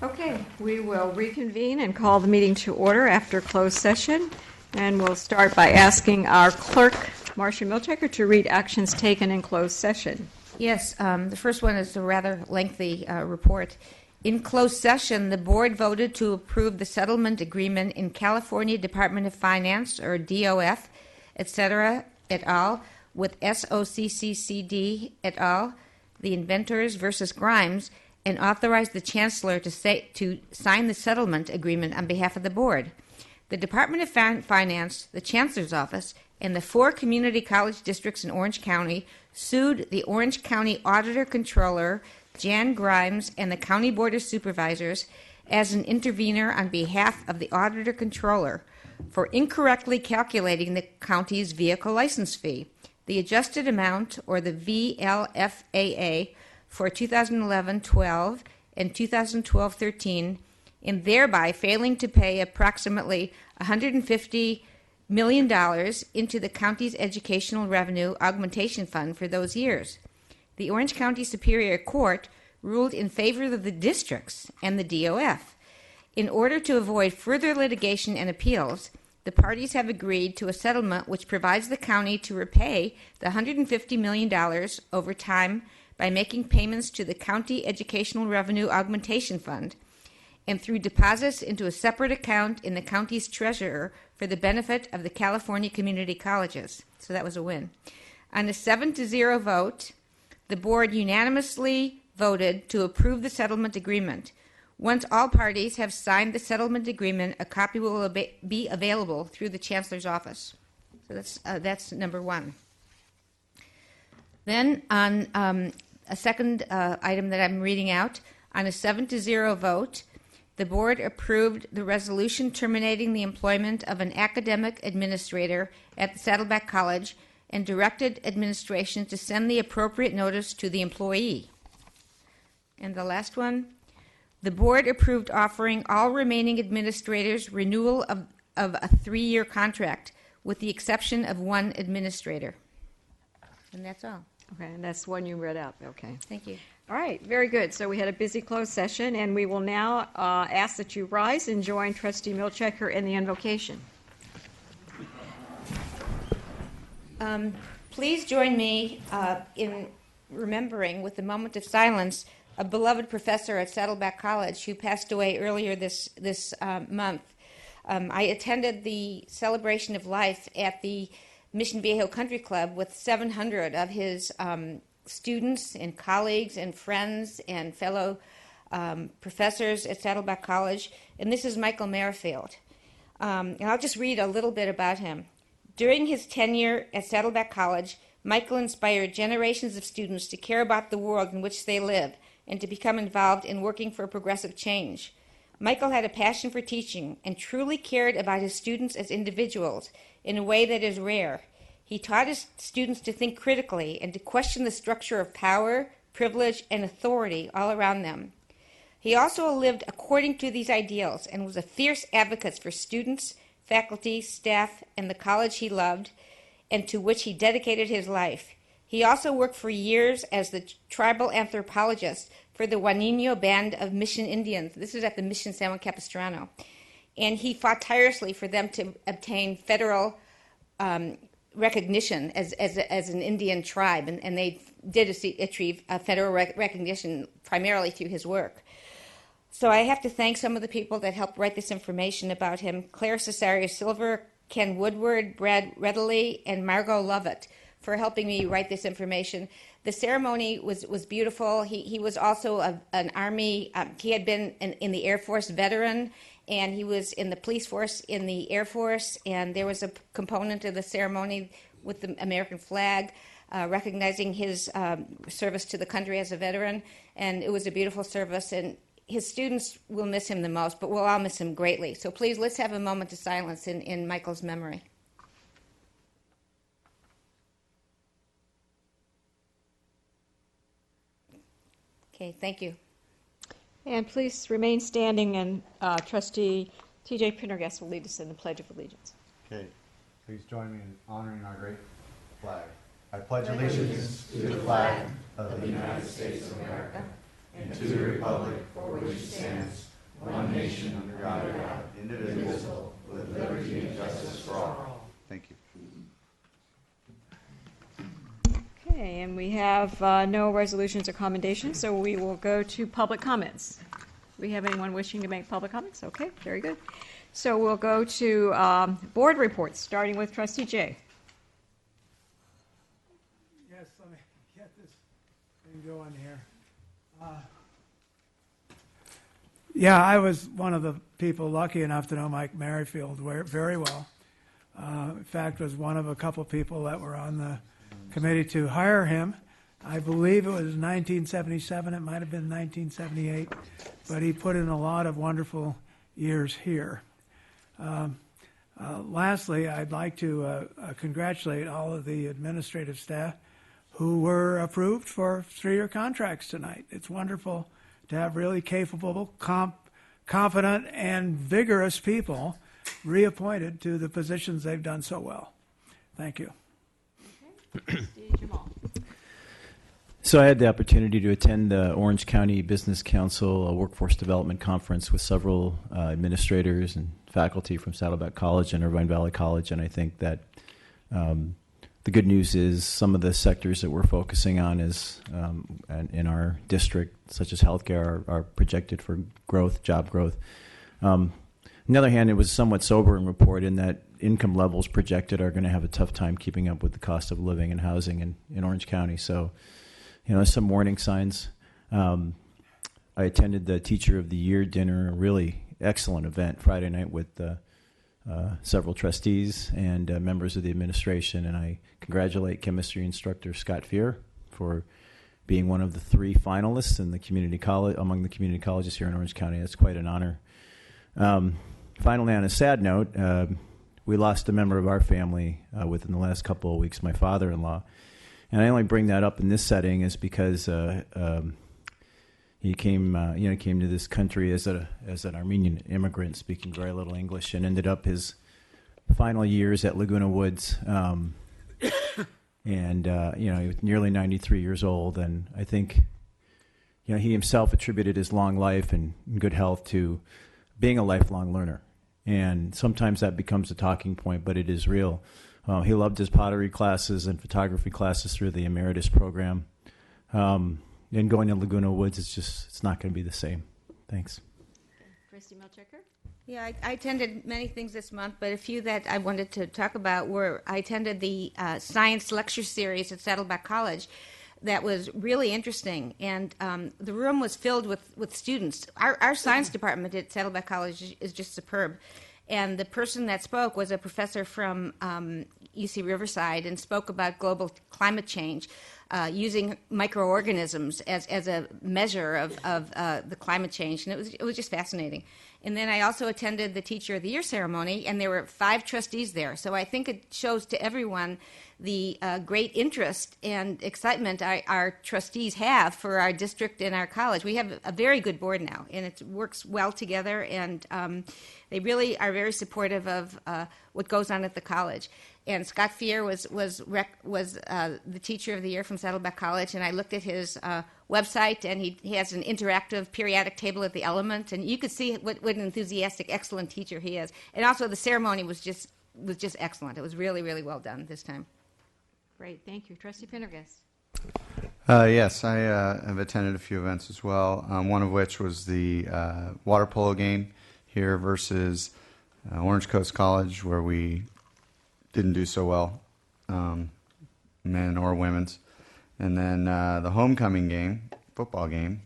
Okay, we will reconvene and call the meeting to order after closed session. And we'll start by asking our clerk, Marcia Milchiker, to read actions taken in closed session. Yes, the first one is a rather lengthy report. In closed session, the board voted to approve the settlement agreement in California Department of Finance, or DOF, etc., et al., with SOCCCD et al., the inventors versus Grimes, and authorized the Chancellor to sign the settlement agreement on behalf of the board. The Department of Finance, the Chancellor's Office, and the 4 community college districts in Orange County sued the Orange County Auditor Controller, Jan Grimes, and the County Board of Supervisors as an intervener on behalf of the Auditor Controller for incorrectly calculating the county's vehicle license fee. The adjusted amount, or the VLFAA, for 2011-12 and 2012-13, and thereby failing to pay approximately $150 million into the county's Educational Revenue Augmentation Fund for those years. The Orange County Superior Court ruled in favor of the districts and the DOF. In order to avoid further litigation and appeals, the parties have agreed to a settlement which provides the county to repay the $150 million over time by making payments to the County Educational Revenue Augmentation Fund and through deposits into a separate account in the county's treasurer for the benefit of the California community colleges. So that was a win. On a 7-0 vote, the board unanimously voted to approve the settlement agreement. Once all parties have signed the settlement agreement, a copy will be available through the Chancellor's office. So that's number one. Then on a second item that I'm reading out, on a 7-0 vote, the board approved the resolution terminating the employment of an academic administrator at the Saddleback College and directed administration to send the appropriate notice to the employee. And the last one, the board approved offering all remaining administrators renewal of a 3-year contract with the exception of one administrator. And that's all. Okay, and that's one you read out. Okay. Thank you. All right, very good. So we had a busy closed session, and we will now ask that you rise and join Trustee Milchiker in the invocation. Please join me in remembering, with a moment of silence, a beloved professor at Saddleback College who passed away earlier this month. I attended the celebration of life at the Mission Viejo Country Club with 700 of his students and colleagues and friends and fellow professors at Saddleback College. And this is Michael Merrifield. And I'll just read a little bit about him. During his tenure at Saddleback College, Michael inspired generations of students to care about the world in which they live and to become involved in working for progressive change. Michael had a passion for teaching and truly cared about his students as individuals in a way that is rare. He taught his students to think critically and to question the structure of power, privilege, and authority all around them. He also lived according to these ideals and was a fierce advocate for students, faculty, staff, and the college he loved and to which he dedicated his life. He also worked for years as the tribal anthropologist for the Juanino Band of Mission Indians. This is at the Mission San Juan Capistrano. And he fought tirelessly for them to obtain federal recognition as an Indian tribe, and they did achieve federal recognition primarily through his work. So I have to thank some of the people that helped write this information about him: Claire Cesario-Silver, Ken Woodward, Brad Readily, and Margot Lovett for helping me write this information. The ceremony was beautiful. He was also an Army, he had been in the Air Force veteran, and he was in the police force in the Air Force, and there was a component of the ceremony with the American flag recognizing his service to the country as a veteran, and it was a beautiful service, and his students will miss him the most, but we'll all miss him greatly. So please, let's have a moment of silence in Michael's memory. Okay, thank you. And please remain standing, and Trustee T.J. Prendergast will lead us in the Pledge of Allegiance. Okay, please join me in honoring our great flag. I pledge allegiance to the flag of the United States of America and to the republic for which it stands, one nation under God, indivisible, with liberty and justice for all. Thank you. Okay, and we have no resolutions or commendations, so we will go to public comments. Do we have anyone wishing to make public comments? Okay, very good. So we'll go to board reports, starting with Trustee Jay. Yes, let me get this thing going here. Yeah, I was one of the people lucky enough to know Mike Merrifield very well. In fact, was one of a couple people that were on the committee to hire him. I believe it was 1977. It might have been 1978, but he put in a lot of wonderful years here. Lastly, I'd like to congratulate all of the administrative staff who were approved for 3-year contracts tonight. It's wonderful to have really capable, confident, and vigorous people reappointed to the positions they've done so well. Thank you. Okay. Trustee Jamal. So I had the opportunity to attend the Orange County Business Council Workforce Development Conference with several administrators and faculty from Saddleback College and Irvine Valley College, and I think that the good news is some of the sectors that we're focusing on is in our district, such as healthcare, are projected for growth, job growth. On the other hand, it was a somewhat sobering report in that income levels projected are going to have a tough time keeping up with the cost of living and housing in Orange County. So, there's some warning signs. I attended the Teacher of the Year dinner, a really excellent event Friday night with several trustees and members of the administration, and I congratulate chemistry instructor Scott Fear for being one of the 3 finalists in the community college among the community colleges here in Orange County. That's quite an honor. Finally, on a sad note, we lost a member of our family within the last couple of weeks, my father-in-law. And I only bring that up in this setting is because he came to this country as an Armenian immigrant, speaking very little English, and ended up his final years at Laguna Woods. And he was nearly 93 years old, and I think he himself attributed his long life and good health to being a lifelong learner. And sometimes that becomes a talking point, but it is real. He loved his pottery classes and photography classes through the emeritus program. And going to Laguna Woods, it's not going to be the same. Thanks. Trustee Milchiker. Yeah, I attended many things this month, but a few that I wanted to talk about were I attended the science lecture series at Saddleback College. That was really interesting, and the room was filled with students. Our science department at Saddleback College is just superb, and the person that spoke was a professor from UC Riverside and spoke about global climate change using microorganisms as a measure of the climate change, and it was just fascinating. And then I also attended the Teacher of the Year ceremony, and there were 5 trustees there. So I think it shows to everyone the great interest and excitement our trustees have for our district and our college. We have a very good board now, and it works well together, and they really are very supportive of what goes on at the college. And Scott Fear was the Teacher of the Year from Saddleback College, and I looked at his website, and he has an interactive periodic table at the Element, and you could see what an enthusiastic, excellent teacher he is. And also the ceremony was just excellent. It was really, really well done this time. Great, thank you. Trustee Prendergast. Yes, I have attended a few events as well, one of which was the water polo game here versus Orange Coast College, where we didn't do so well, men or women's. And then the homecoming game, football game.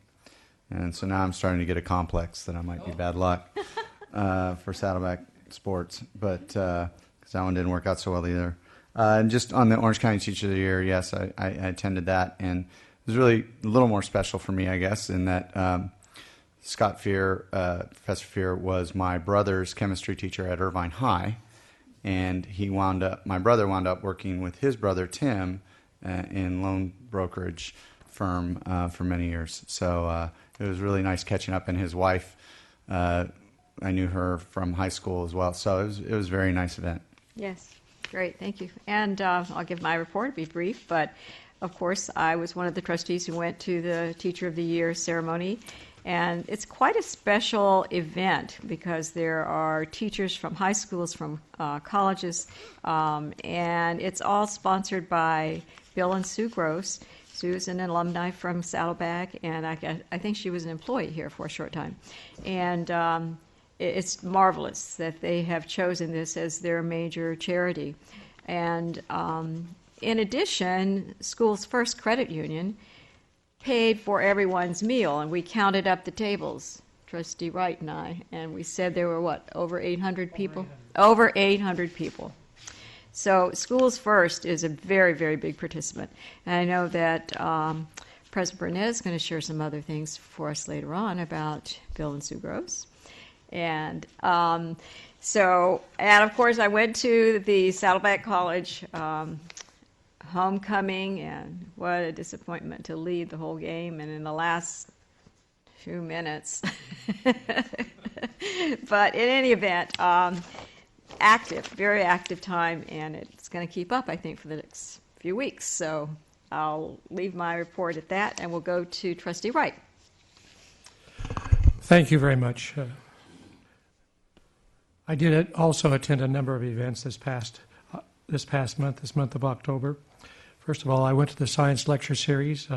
And so now I'm starting to get a complex that I might be bad luck for Saddleback sports, but because that one didn't work out so well either. And just on the Orange County Teacher of the Year, yes, I attended that, and it was really a little more special for me, I guess, in that Scott Fear, Professor Fear, was my brother's chemistry teacher at Irvine High, and my brother wound up working with his brother Tim in loan brokerage firm for many years. So it was really nice catching up, and his wife, I knew her from high school as well. So it was a very nice event. Yes, great, thank you. And I'll give my report, be brief, but of course I was one of the trustees who went to the Teacher of the Year ceremony, And it's quite a special event because there are teachers from high schools, from colleges, and it's all sponsored by Bill and Sue Gross. Sue's an alumni from Saddleback, and I think she was an employee here for a short time. And it's marvelous that they have chosen this as their major charity. And in addition, Schools First Credit Union paid for everyone's meal, and we counted up the tables, Trustee Wright and I, and we said there were, what, over 800 people? Over 800 people. So Schools First is a very, very big participant. And I know that President Burnett is going to share some other things for us later on about Bill and Sue Gross. And and of course, I went to the Saddleback College homecoming, and what a disappointment to lead the whole game, and in the last few minutes. But in any event, very active time, and it's going to keep up, I think, for the next few weeks. So I'll leave my report at that, and we'll go to Trustee Wright. Thank you very much. I did also attend a number of events this past month of October. First of all, I went to the science lecture series.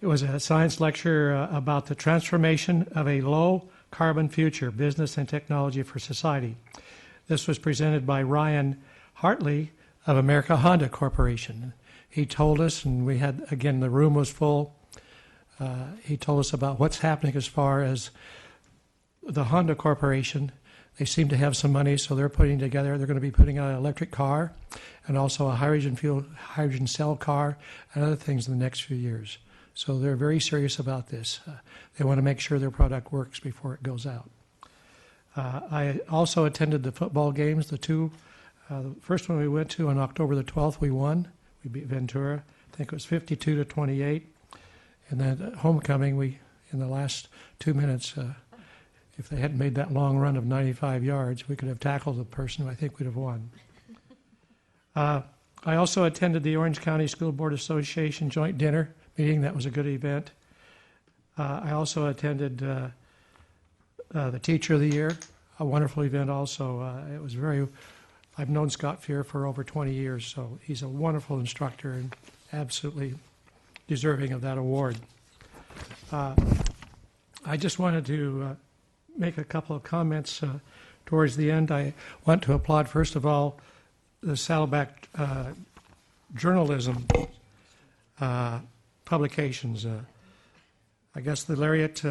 It was a science lecture about the transformation of a low-carbon future, business and technology for society. This was presented by Ryan Hartley of America Honda Corporation. He told us, and we had, again, the room was full. He told us about what's happening as far as the Honda Corporation. They seem to have some money, so they're going to be putting out an electric car and also a hydrogen cell car and other things in the next few years. So they're very serious about this. They want to make sure their product works before it goes out. I also attended the football games, the first one we went to on October the 12th, we won. We beat Ventura. I think it was 52-28. And then at homecoming, in the last 2 minutes, if they hadn't made that long run of 95 yards, we could have tackled the person. I think we'd have won. I also attended the Orange County School Board Association joint dinner meeting. That was a good event. I also attended the Teacher of the Year, a wonderful event also. It was I've known Scott Fear for over 20 years, so he's a wonderful instructor and absolutely deserving of that award. I just wanted to make a couple of comments towards the end. I want to applaud, first of all, the Saddleback journalism publications. I guess the Lariat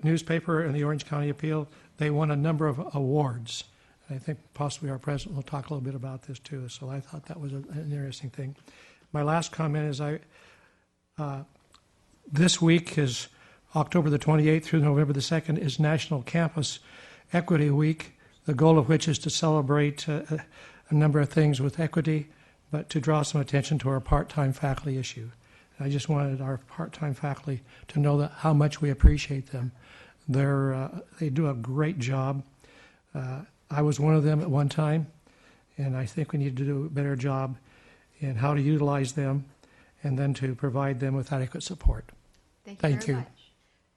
newspaper and the Orange County Appeal, they won a number of awards. I think possibly our president will talk a little bit about this too, so I thought that was an interesting thing. My last comment is this week is October the 28th through November the 2nd is National Campus Equity Week, the goal of which is to celebrate a number of things with equity, but to draw some attention to our part-time faculty issue. And I just wanted our part-time faculty to know that how much we appreciate them. They do a great job. I was one of them at one time, and I think we need to do a better job in how to utilize them and then to provide them with adequate support. Thank you very much.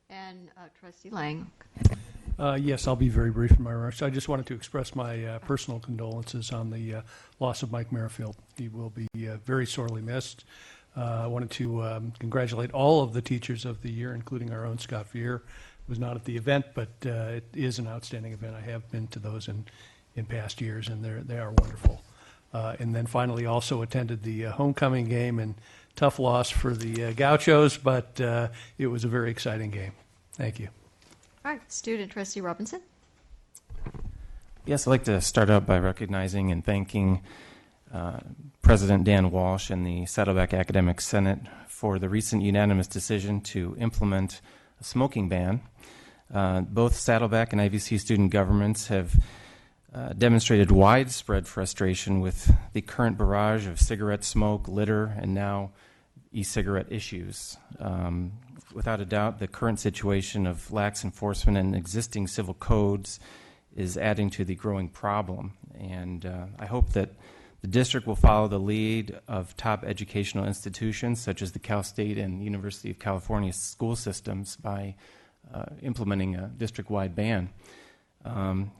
And Trustee Lang. Yes, I'll be very brief in my remarks. I just wanted to express my personal condolences on the loss of Mike Merrifield. He will be very sorely missed. I wanted to congratulate all of the teachers of the year, including our own Scott Fear. Was not at the event, but it is an outstanding event. I have been to those in past years, and they are wonderful. And then finally also attended the homecoming game, and tough loss for the Gauchos, but it was a very exciting game. Thank you. All right, Student Trustee Robinson. Yes, I'd like to start out by recognizing and thanking President Dan Walsh and the Saddleback Academic Senate for the recent unanimous decision to implement a smoking ban. Both Saddleback and IVC student governments have demonstrated widespread frustration with the current barrage of cigarette smoke, litter, and now e-cigarette issues. Without a doubt, the current situation of lax enforcement and existing civil codes is adding to the growing problem. And I hope that the district will follow the lead of top educational institutions such as the Cal State and University of California school systems by implementing a district-wide ban.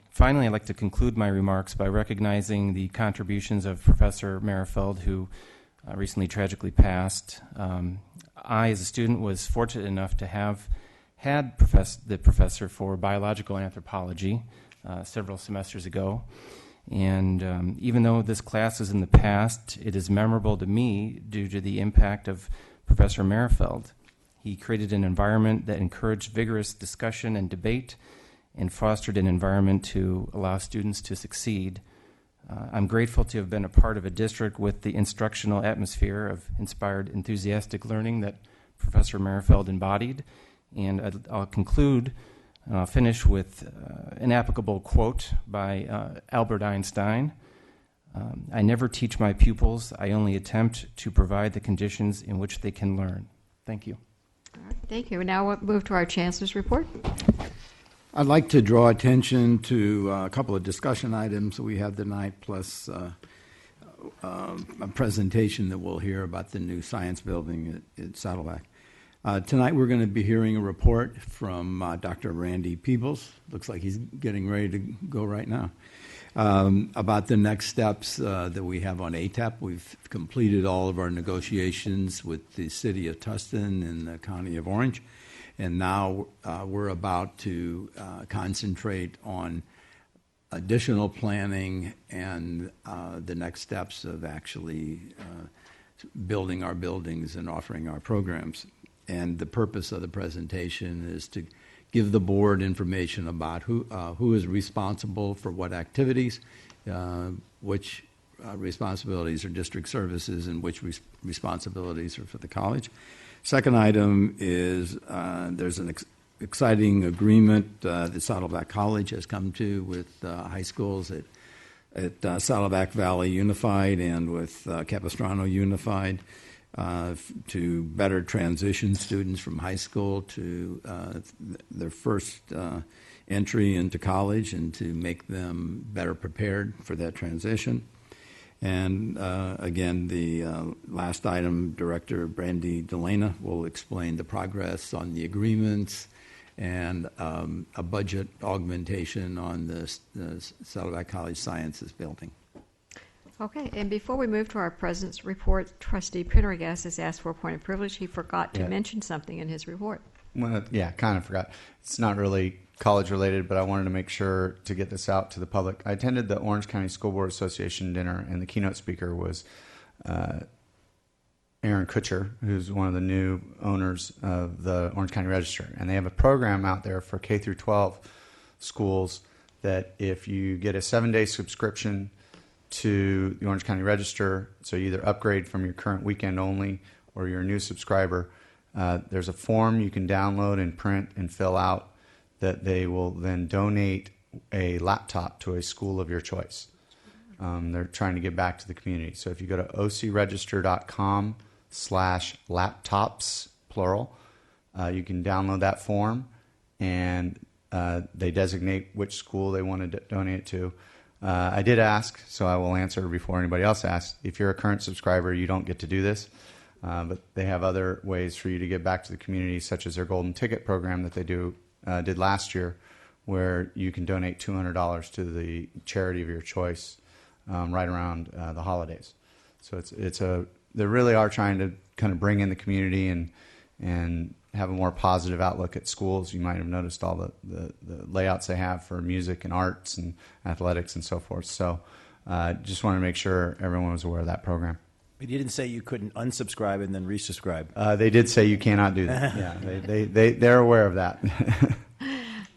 Finally, I'd like to conclude my remarks by recognizing the contributions of Professor Merrifield, who recently tragically passed. I, as a student, was fortunate enough to have had the professor for biological anthropology several semesters ago. And even though this class is in the past, it is memorable to me due to the impact of Professor Merrifield. He created an environment that encouraged vigorous discussion and debate and fostered an environment to allow students to succeed. I'm grateful to have been a part of a district with the instructional atmosphere of inspired, enthusiastic learning that Professor Merrifield embodied. And I'll conclude, and I'll finish with an applicable quote by Albert Einstein. I never teach my pupils. I only attempt to provide the conditions in which they can learn. Thank you. All right, thank you. Now we'll move to our Chancellor's report. I'd like to draw attention to a couple of discussion items that we have tonight, plus a presentation that we'll hear about the new science building at Saddleback. Tonight we're going to be hearing a report from Dr. Randy Peebles. Looks like he's getting ready to go right now. About the next steps that we have on ATEP. We've completed all of our negotiations with the City of Tustin and the County of Orange. And now we're about to concentrate on additional planning and the next steps of actually building our buildings and offering our programs. And the purpose of the presentation is to give the board information about who is responsible for what activities, which responsibilities are district services, and which responsibilities are for the college. Second item is there's an exciting agreement that Saddleback College has come to with high schools at Saddleback Valley Unified and with Capistrano Unified to better transition students from high school to their first entry into college and to make them better prepared for that transition. And again, the last item, Director Brandy Delana will explain the progress on the agreements and a budget augmentation on the Saddleback College Sciences building. Okay, and before we move to our President's report, Trustee Prendergast has asked for a point of privilege. He forgot to mention something in his report. Well, yeah, kind of forgot. It's not really college related, but I wanted to make sure to get this out to the public. I attended the Orange County School Board Association dinner, and the keynote speaker was Aaron Kutcher, who's one of the new owners of the Orange County Register. And they have a program out there for K through 12 schools that if you get a 7-day subscription to the Orange County Register, so you either upgrade from your current weekend only or you're a new subscriber, there's a form you can download and print and fill out that they will then donate a laptop to a school of your choice. They're trying to give back to the community. So if you go to ocregister.com/laptops, plural, you can download that form, and they designate which school they want to donate it to. I did ask, so I will answer before anybody else asks. If you're a current subscriber, you don't get to do this, but they have other ways for you to give back to the community, such as their Golden Ticket program that they did last year, where you can donate $200 to the charity of your choice right around the holidays. So they really are trying to kind of bring in the community and have a more positive outlook at schools. You might have noticed all the layouts they have for music and arts and athletics and so forth. So just want to make sure everyone was aware of that program. But you didn't say you couldn't unsubscribe and then resubscribe. They did say you cannot do that. Yeah, they're aware of that.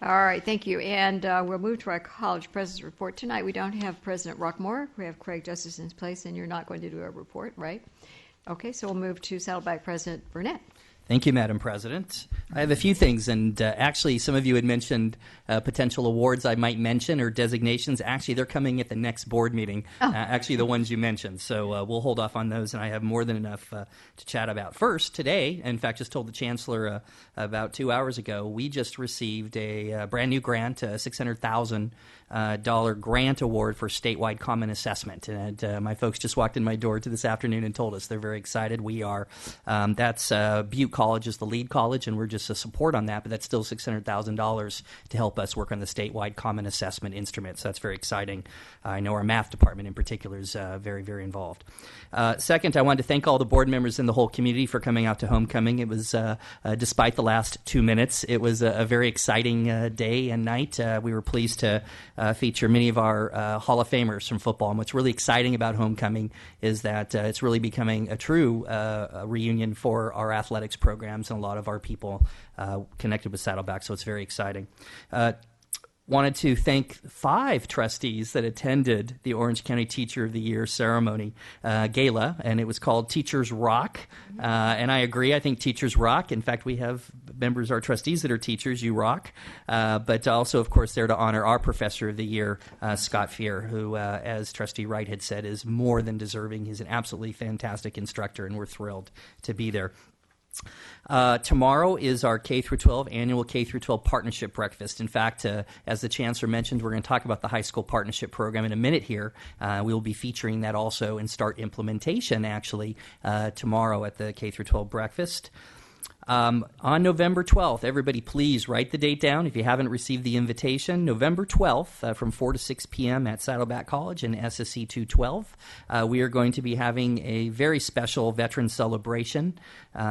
All right, thank you. And we'll move to our college president's report. Tonight we don't have President Rockmore. We have Craig Justice in his place, and you're not going to do a report, right? Okay, so we'll move to Saddleback President Burnett. Thank you, Madam President. I have a few things, and actually some of you had mentioned potential awards I might mention or designations. Actually, they're coming at the next board meeting, actually the ones you mentioned. So we'll hold off on those, and I have more than enough to chat about. First, today, in fact, just told the Chancellor about 2 hours ago, we just received a brand new grant, a $600,000 grant award for statewide common assessment. And my folks just walked in my door this afternoon and told us they're very excited. We are. That's Butte College is the lead college, and we're just us a support on that, but that's still $600,000 to help us work on the statewide common assessment instrument. So that's very exciting. I know our math department in particular is very, very involved. Second, I wanted to thank all the board members in the whole community for coming out to homecoming. It was, despite the last 2 minutes, it was a very exciting day and night. We were pleased to feature many of our Hall of Famers from football. And what's really exciting about homecoming is that it's really becoming a true reunion for our athletics programs and a lot of our people connected with Saddleback. So it's very exciting. Wanted to thank 5 trustees that attended the Orange County Teacher of the Year ceremony gala, and it was called Teachers Rock. And I agree. I think teachers rock. In fact, we have members, our trustees that are teachers. You rock. But also, of course, there to honor our Professor of the Year, Scott Fear, who, as Trustee Wright had said, is more than deserving. He's an absolutely fantastic instructor, and we're thrilled to be there. Tomorrow is our K-12 annual K-12 partnership breakfast. In fact, as the Chancellor mentioned, we're going to talk about the high school partnership program in a minute here. We will be featuring that also and start implementation actually tomorrow at the K-12 breakfast. On November 12th, everybody please write the date down if you haven't received the invitation. November 12th from 4 to 6 p.m. at Saddleback College in SSC 212. We are going to be having a very special veteran celebration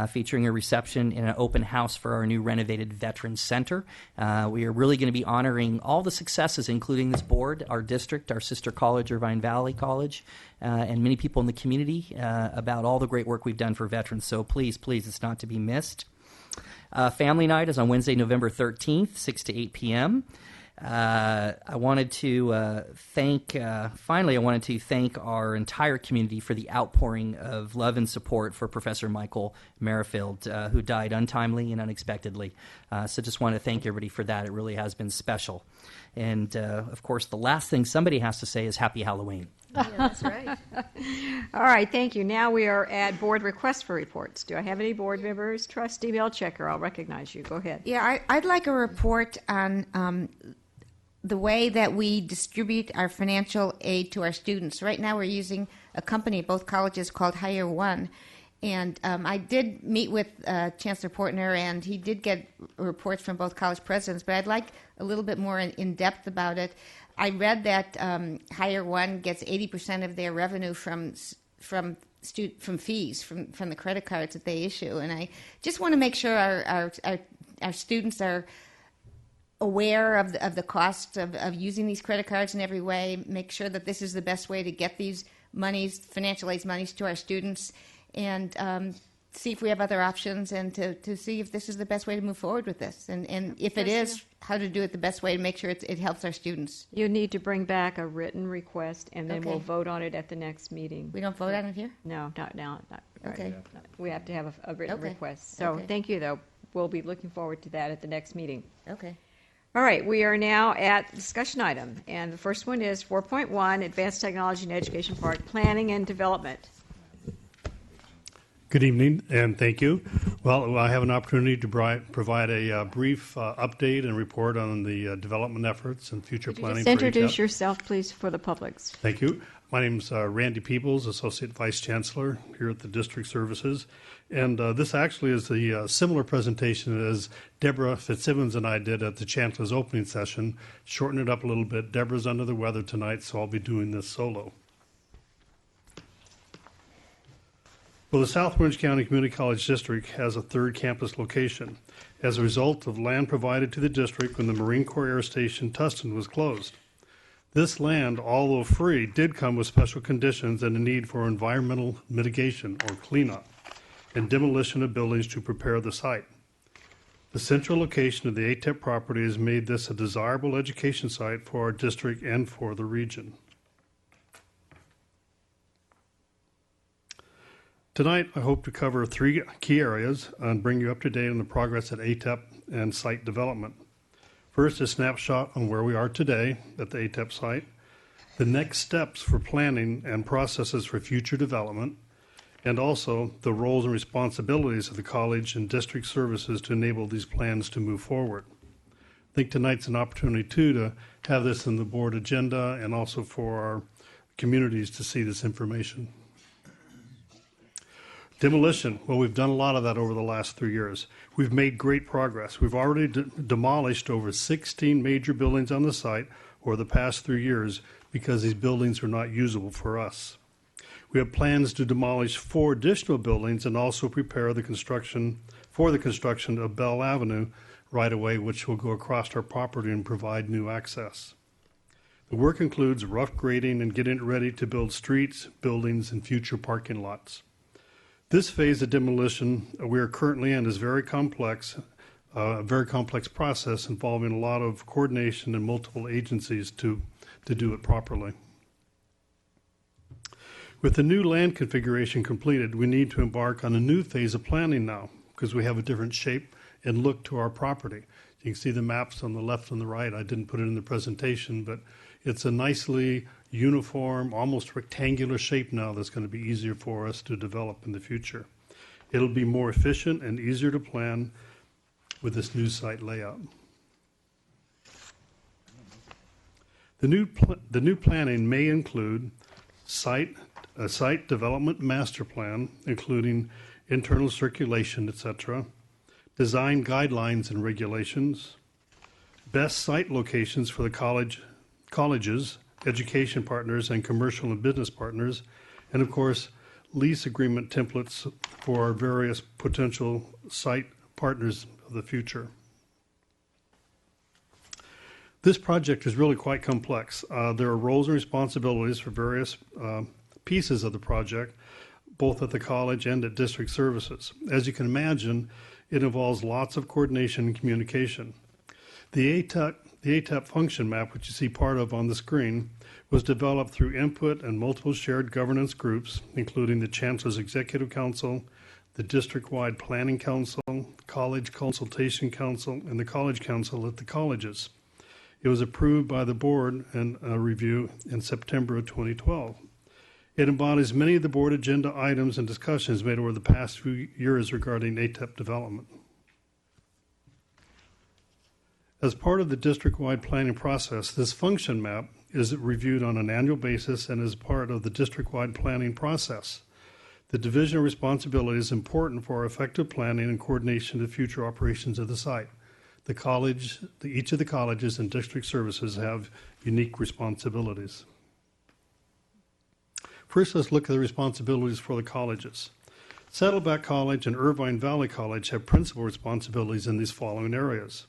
featuring a reception in an open house for our new renovated Veterans Center. We are really going to be honoring all the successes, including this board, our district, our sister college, Irvine Valley College, and many people in the community about all the great work we've done for veterans. So please, it's not to be missed. Family night is on Wednesday, November 13th, 6 to 8 p.m. I wanted to thank our entire community for the outpouring of love and support for Professor Michael Merrifield, who died untimely and unexpectedly. So just want to thank everybody for that. It really has been special. And, of course, the last thing somebody has to say is Happy Halloween. Yeah, that's right. All right, thank you. Now we are at board requests for reports. Do I have any board members? Trustee Milchiker, I'll recognize you. Go ahead. Yeah, I'd like a report on the way that we distribute our financial aid to our students. Right now we're using a company at both colleges called Hire One. And I did meet with Chancellor Portner, and he did get reports from both college presidents, but I'd like a little bit more in depth about it. I read that Hire One gets 80% of their revenue from fees, from the credit cards that they issue. And I just want to make sure our students are aware of the cost of using these credit cards in every way, make sure that this is the best way to get these monies, financial aid monies to our students, and see if we have other options, and to see if this is the best way to move forward with this. And if it is, how to do it the best way to make sure it helps our students. You need to bring back a written request, and then Okay. we'll vote on it at the next meeting. We don't vote on it here? No, not now. Okay. We have to have a written Okay. request. So Okay. thank you, though. We'll be looking forward to that at the next meeting. Okay. All right, we are now at discussion item, and the first one is 4.1, Advanced Technology and Education Part, Planning and Development. Good evening, and thank you. Well, I have an opportunity to provide a brief update and report on the development efforts and future Could you planning just for introduce ATEP. yourself, please, for the publics? Thank you. My name is Randy Peebles, Associate Vice Chancellor here at the District Services. And this actually is a similar presentation as Deborah Fitzsimmons and I did at the Chancellor's opening session. Shorten it up a little bit. Deborah's under the weather tonight, so I'll be doing this solo. Well, the South Orange County Community College District has a third campus location as a result of land provided to the district when the Marine Corps Air Station Tustin was closed. This land, although free, did come with special conditions and a need for environmental mitigation or cleanup and demolition of buildings to prepare the site. The central location of the ATEP property has made this a desirable education site for our district and for the region. Tonight, I hope to cover 3 key areas and bring you up to date on the progress at ATEP and site development. First, a snapshot on where we are today at the ATEP site, the next steps for planning and processes for future development, and also the roles and responsibilities of the college and district services to enable these plans to move forward. I think tonight's an opportunity, too, to have this in the board agenda and also for our communities to see this information. Demolition. Well, we've done a lot of that over the last 3 years. We've made great progress. We've already demolished over 16 major buildings on the site over the past 3 years because these buildings are not usable for us. We have plans to demolish 4 additional buildings and also prepare the construction of Bell Avenue right away, which will go across our property and provide new access. The work includes rough grading and getting it ready to build streets, buildings, and future parking lots. This phase of demolition we are currently in is very complex, a very complex process involving a lot of coordination and multiple agencies to do it properly. With the new land configuration completed, we need to embark on a new phase of planning now because we have a different shape and look to our property. You can see the maps on the left and the right. I didn't put it in the presentation, but it's a nicely uniform, almost rectangular shape now that's going to be easier for us to develop in the future. It'll be more efficient and easier to plan with this new site layout. The new planning may include a site development master plan, including internal circulation, etc., design guidelines and regulations, best site locations for the colleges, education partners, and commercial and business partners, and of course, lease agreement templates for our various potential site partners of the future. This project is really quite complex. There are roles and responsibilities for various pieces of the project, both at the college and at district services. As you can imagine, it involves lots of coordination and communication. The ATEP function map, which you see part of on the screen, was developed through input and multiple shared governance groups, including the Chancellor's Executive Council, the District-wide Planning Council, College Consultation Council, and the College Council at the colleges. It was approved by the board and review in September of 2012. It embodies many of the board agenda items and discussions made over the past few years regarding ATEP development. As part of the district-wide planning process, this function map is reviewed on an annual basis and is part of the district-wide planning process. The division of responsibility is important for our effective planning and coordination of future operations of the site. Each of the colleges and district services have unique responsibilities. First, let's look at the responsibilities for the colleges. Saddleback College and Irvine Valley College have principal responsibilities in these following areas.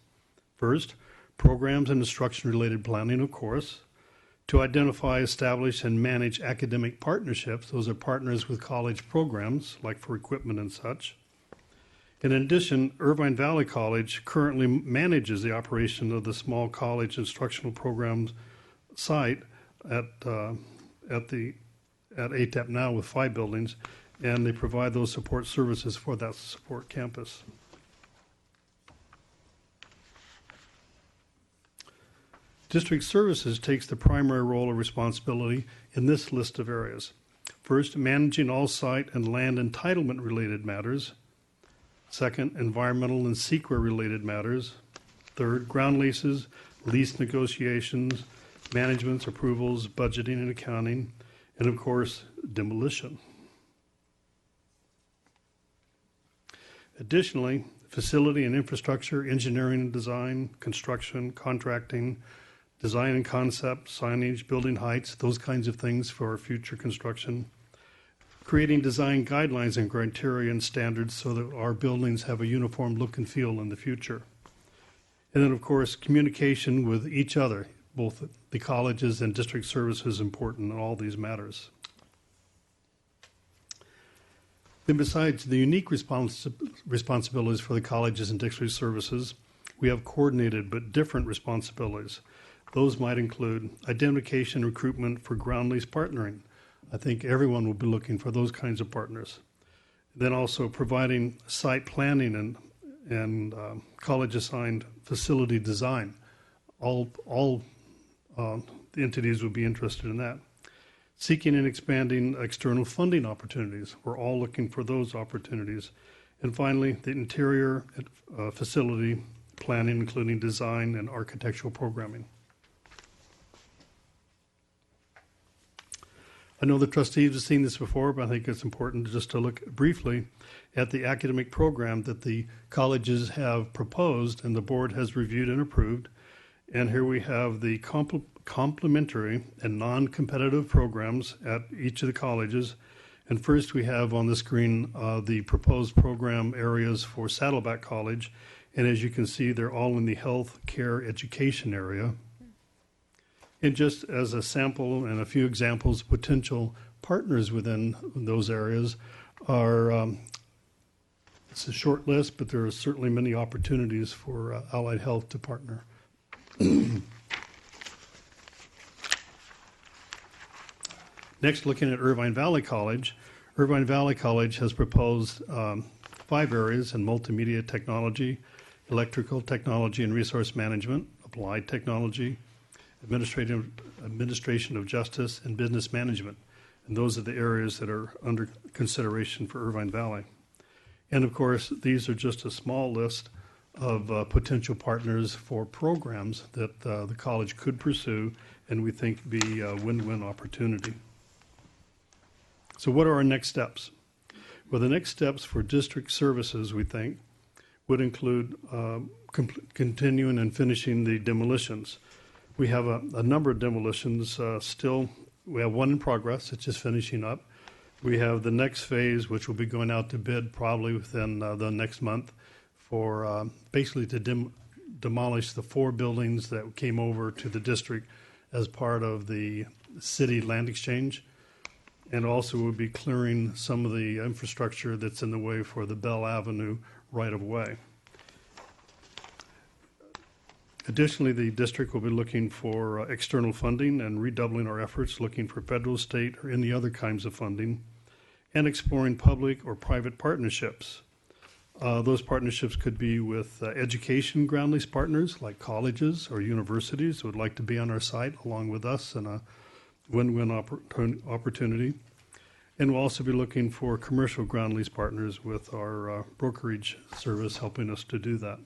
First, programs and instruction-related planning, of course. To identify, establish, and manage academic partnerships. Those are partners with college programs, like for equipment and such. In addition, Irvine Valley College currently manages the operation of the small college instructional programs site at ATEP now with 5 buildings, and they provide those support services for that support campus. District Services takes the primary role of responsibility in this list of areas. First, managing all site and land entitlement related matters. Second, environmental and SEQRA related matters. Third, ground leases, lease negotiations, management's approvals, budgeting and accounting, and of course, demolition. Additionally, facility and infrastructure, engineering and design, construction, contracting, design and concept, signage, building heights, those kinds of things for future construction. Creating design guidelines and criteria and standards so that our buildings have a uniform look and feel in the future. And then, of course, communication with each other, both the colleges and district services, important in all these matters. Then besides the unique responsibilities for the colleges and district services, we have coordinated but different responsibilities. Those might include identification and recruitment for ground lease partnering. I think everyone will be looking for those kinds of partners. Then also providing site planning and college-assigned facility design. All the entities would be interested in that. Seeking and expanding external funding opportunities. We're all looking for those opportunities. And finally, the interior facility planning, including design and architectural programming. I know the trustees have seen this before, but I think it's important just to look briefly at the academic program that the colleges have proposed and the board has reviewed and approved. And here we have the complementary and non-competitive programs at each of the colleges. And first we have on the screen the proposed program areas for Saddleback College. And as you can see, they're all in the health care education area. And just as a sample and a few examples, potential partners within those areas are, it's a short list, but there are certainly many opportunities for Allied Health to partner. Next, looking at Irvine Valley College. Irvine Valley College has proposed 5 areas in multimedia technology, electrical technology and resource management, applied technology, administration of justice, and business management. And those are the areas that are under consideration for Irvine Valley. And of course, these are just a small list of potential partners for programs that the college could pursue and we think be a win-win opportunity. So what are our next steps? Well, the next steps for district services, we think, would include continuing and finishing the demolitions. We have a number of demolitions still. We have one in progress. It's just finishing up. We have the next phase, which will be going out to bid probably within the next month for basically to demolish the 4 buildings that came over to the district as part of the city land exchange. And also we'll be clearing some of the infrastructure that's in the way for the Bell Avenue right-of-way. Additionally, the district will be looking for external funding and redoubling our efforts, looking for federal, state, or any other kinds of funding, and exploring public or private partnerships. Those partnerships could be with education ground lease partners like colleges or universities who would like to be on our site along with us in a win-win opportunity. And we'll also be looking for commercial ground lease partners with our brokerage service helping us to do that.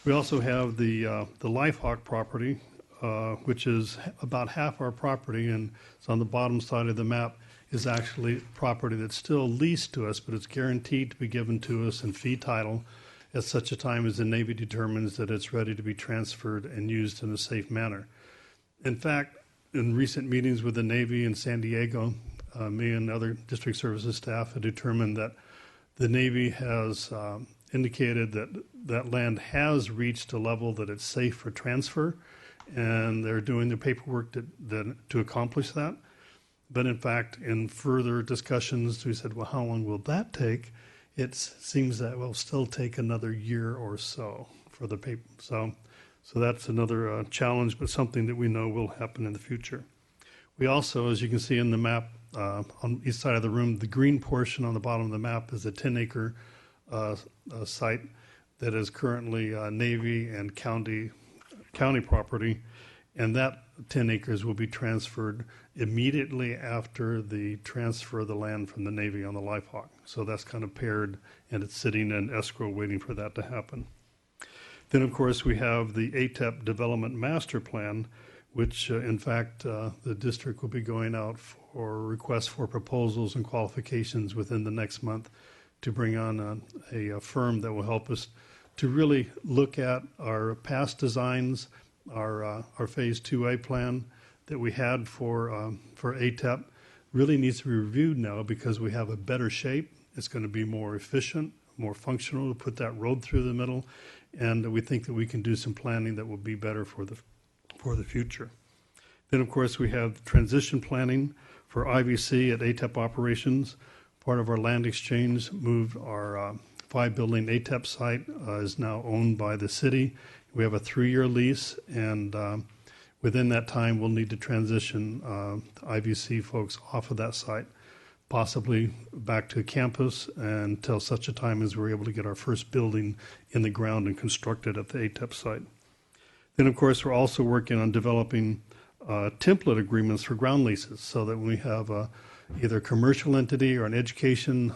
We also have the Lifehawk property, which is about half our property, and it's on the bottom side of the map, is actually property that's still leased to us, but it's guaranteed to be given to us in fee title at such a time as the Navy determines that it's ready to be transferred and used in a safe manner. In fact, in recent meetings with the Navy in San Diego, me and other district services staff have determined that the Navy has indicated that that land has reached a level that it's safe for transfer, and they're doing the paperwork to accomplish that. But in fact, in further discussions, we said, well, how long will that take? It seems that will still take another year or so for the paper. So that's another challenge, but something that we know will happen in the future. We also, as you can see in the map on each side of the room, the green portion on the bottom of the map is a 10-acre site that is currently Navy and county property, and that 10 acres will be transferred immediately after the transfer of the land from the Navy on the Lifehawk. So that's kind of paired, and it's sitting in escrow waiting for that to happen. Then, of course, we have the ATEP Development Master Plan, which, in fact, the district will be going out for requests for proposals and qualifications within the next month to bring on a firm that will help us to really look at our past designs, our Phase 2A plan that we had for ATEP really needs to be reviewed now because we have a better shape. It's going to be more efficient, more functional to put that road through the middle, and we think that we can do some planning that will be better for the future. Then, of course, we have transition planning for IVC at ATEP operations. Part of our land exchange moved our 5-building ATEP site is now owned by the city. We have a 3-year lease, and within that time, we'll need to transition the IVC folks off of that site, possibly back to campus until such a time as we're able to get our first building in the ground and constructed at the ATEP site. Then, of course, we're also working on developing template agreements for ground leases so that when we have either a commercial entity or an education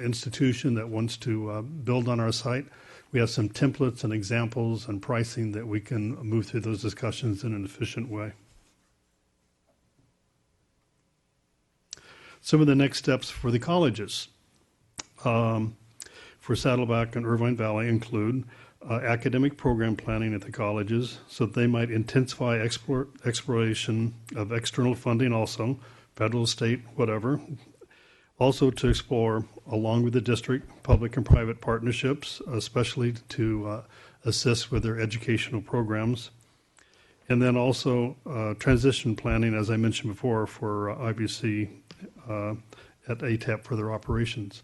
institution that wants to build on our site, we have some templates and examples and pricing that we can move through those discussions in an efficient way. Some of the next steps for the colleges for Saddleback and Irvine Valley include academic program planning at the colleges, so that they might intensify exploration of external funding also, federal, state, whatever. Also to explore, along with the district, public and private partnerships, especially to assist with their educational programs. And then also transition planning, as I mentioned before, for IBC at ATEP for their operations.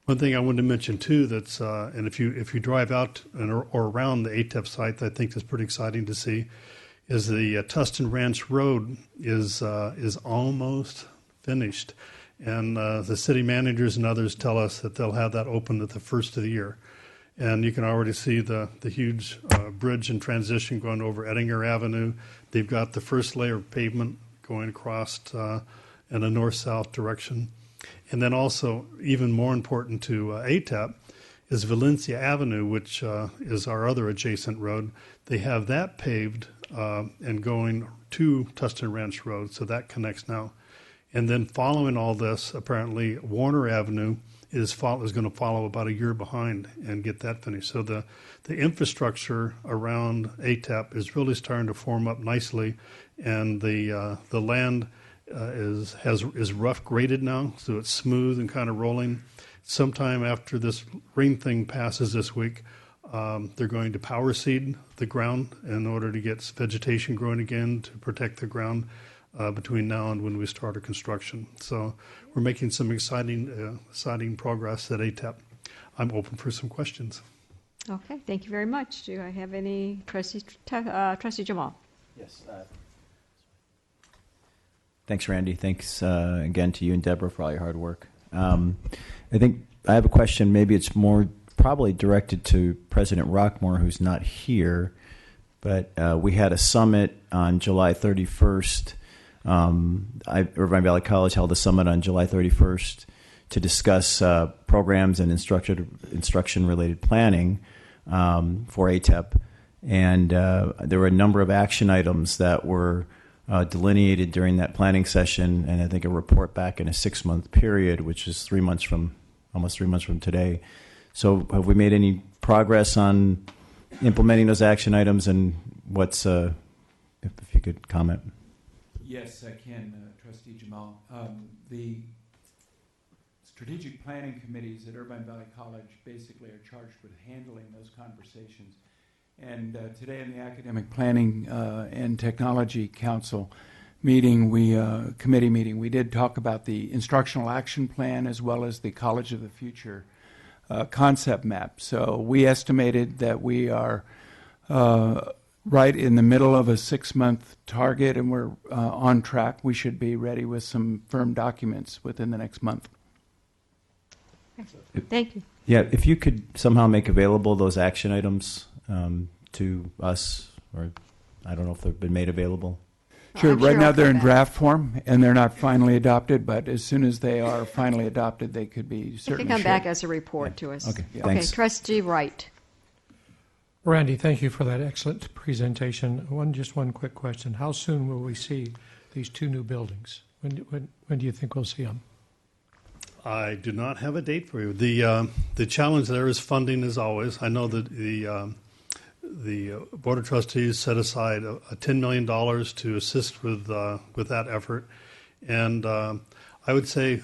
One thing I wanted to mention too, that's and if you drive out or around the ATEP site, that I think is pretty exciting to see, is the Tustin Ranch Road is almost finished, and the city managers and others tell us that they'll have that open at the first of the year, and you can already see the huge bridge and transition going over Ettinger Avenue. They've got the first layer of pavement going across in a north-south direction. And then also, even more important to ATEP, is Valencia Avenue, which is our other adjacent road. They have that paved and going to Tustin Ranch Road, so that connects now. And then following all this, apparently Warner Avenue is going to follow about a year behind and get that finished. So the infrastructure around ATEP is really starting to form up nicely, and the land is rough graded now, so it's smooth and kind of rolling. Sometime after this rain thing passes this week, they're going to power seed the ground in order to get vegetation growing again to protect the ground between now and when we start our construction. So we're making some exciting progress at ATEP. I'm open for some questions. Okay, thank you very much. Do I have any Trustee Jamal? Yes. Thanks, Randy. Thanks again to you and Deborah for all your hard work. I think I have a question. Maybe it's more probably directed to President Rockmore, who's not here. But we had a summit on July 31st. Irvine Valley College held a summit on July 31st to discuss programs and instruction-related planning for ATEP. And there were a number of action items that were delineated during that planning session, and I think a report back in a 6-month period, which is almost 3 months from today. So have we made any progress on implementing those action items, and what's, if you could comment? Yes, I can, Trustee Jamal. The strategic planning committees at Irvine Valley College basically are charged with handling those conversations. And today in the Academic Planning and Technology Council committee meeting, we did talk about the instructional action plan as well as the College of the Future concept map. So we estimated that we are right in the middle of a 6-month target, and we're on track. We should be ready with some firm documents within the next month. Thank you. Yeah, if you could somehow make available those action items to us, or I don't know if they've been made available. Sure. Right now they're in back. draft form, and they're not finally adopted, but as soon as they are finally adopted, they could be They certainly can come back shared. as a report to us. Okay, Yeah. Okay, thanks. Trustee Wright. Randy, thank you for that excellent presentation. Just one quick question. How soon will we see these 2 new buildings? When do you think we'll see them? I do not have a date for you. The challenge there is funding, as always. I know that the Board of Trustees set aside a $10 million to assist with that effort. And I would say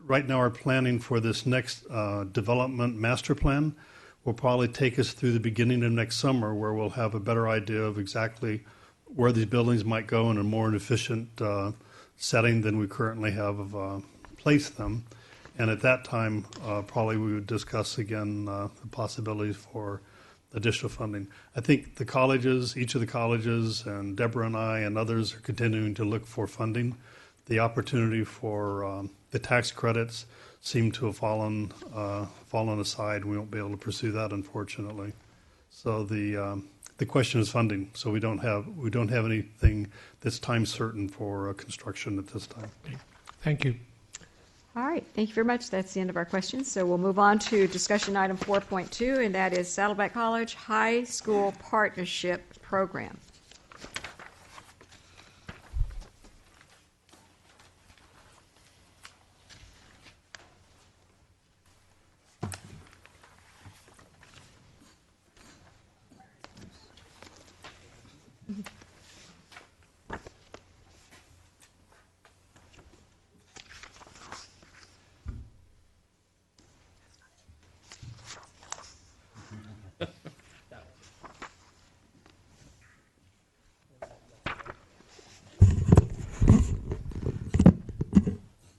right now our planning for this next development master plan will probably take us through the beginning of next summer, where we'll have a better idea of exactly where these buildings might go in a more efficient setting than we currently have placed them. And at that time, probably we would discuss again the possibilities for additional funding. I think the colleges, each of the colleges, and Deborah and I and others are continuing to look for funding. The opportunity for the tax credits seem to have fallen aside. We won't be able to pursue that, unfortunately. So the question is funding. So we don't have anything that's time certain for construction at this time. Thank you. All right, thank you very much. That's the end of our questions. So we'll move on to discussion item 4.2, and that is Saddleback College High School Partnership Program.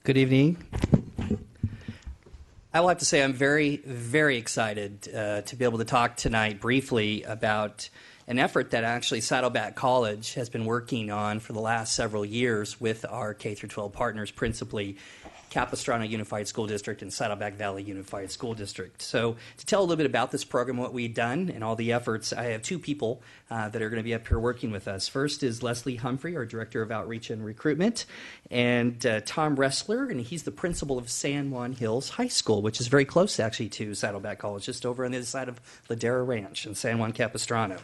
Good evening. I will have to say I'm very, very excited to be able to talk tonight briefly about an effort that actually Saddleback College has been working on for the last several years with our K-12 partners, principally Capistrano Unified School District and Saddleback Valley Unified School District. So to tell a little bit about this program, what we've done, and all the efforts, I have two people that are going to be up here working with us. First is Leslie Humphrey, our Director of Outreach and Recruitment, and Tom Ressler, and he's the principal of San Juan Hills High School, which is very close actually to Saddleback College, just over on the other side of Ladera Ranch in San Juan Capistrano.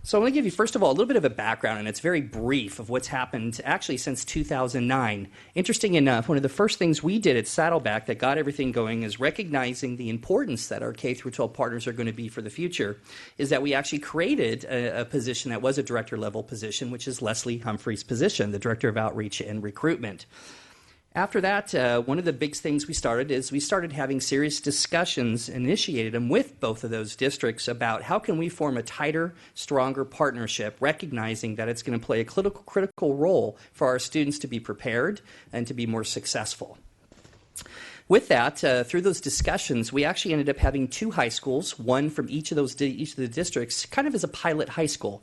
So I want to give you, first of all, a little bit of a background, and it's very brief, of what's happened actually since 2009. Interesting enough, one of the first things we did at Saddleback that got everything going is recognizing the importance that our K-12 partners are going to be for the future, is that we actually created a position that was a director-level position, which is Leslie Humphrey's position, the Director of Outreach and Recruitment. After that, one of the big things we started having serious discussions, initiated them with both of those districts about how can we form a tighter, stronger partnership, recognizing that it's going to play a critical role for our students to be prepared and to be more successful. With that, through those discussions, we actually ended up having two high schools, one from each of the districts, kind of as a pilot high school.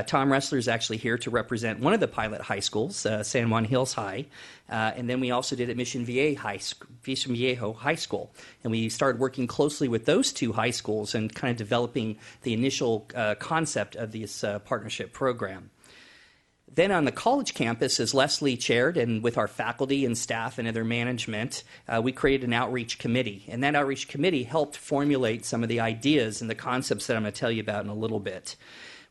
Tom Ressler is actually here to represent one of the pilot high schools, San Juan Hills High, and then we also did at Mission Viejo High School. And we started working closely with those two high schools and kind of developing the initial concept of this partnership program. Then on the college campus, as Leslie chaired, and with our faculty and staff and other management, we created an outreach committee. And that outreach committee helped formulate some of the ideas and the concepts that I'm going to tell you about in a little bit.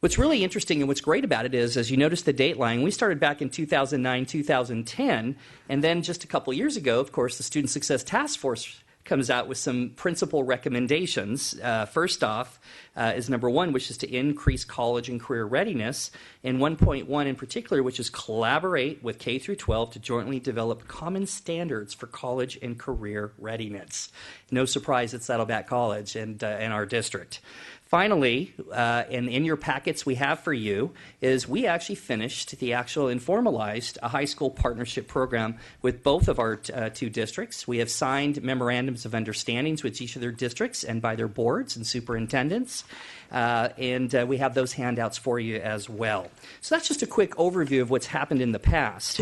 What's really interesting and what's great about it is, as you notice the date line, we started back in 2009, 2010, and then just a couple years ago, of course, the Student Success Task Force comes out with some principal recommendations. First off is number one, which is to increase college and career readiness, and 1.1 in particular, which is collaborate with K through 12 to jointly develop common standards for college and career readiness. No surprise at Saddleback College and our district. Finally, and in your packets we have for you, is we actually finished the actual and formalized a high school partnership program with both of our two districts. We have signed memorandums of understandings with each of their districts and by their boards and superintendents, and we have those handouts for you as well. So that's just a quick overview of what's happened in the past.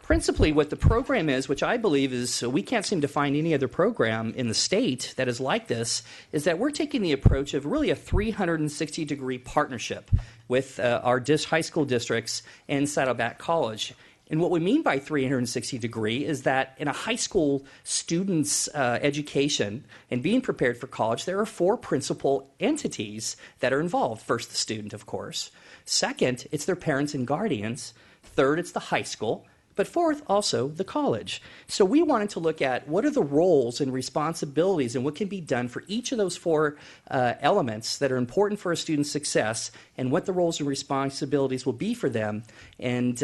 Principally, what the program is, which I believe is, we can't seem to find any other program in the state that is like this, is that we're taking the approach of really a 360-degree partnership with our high school districts and Saddleback College. And what we mean by 360-degree is that in a high school student's education and being prepared for college, there are four principal entities that are involved. First, the student, of course. Second, it's their parents and guardians. Third, it's the high school. But fourth, also the college. So we wanted to look at what are the roles and responsibilities and what can be done for each of those four elements that are important for a student's success, and what the roles and responsibilities will be for them, and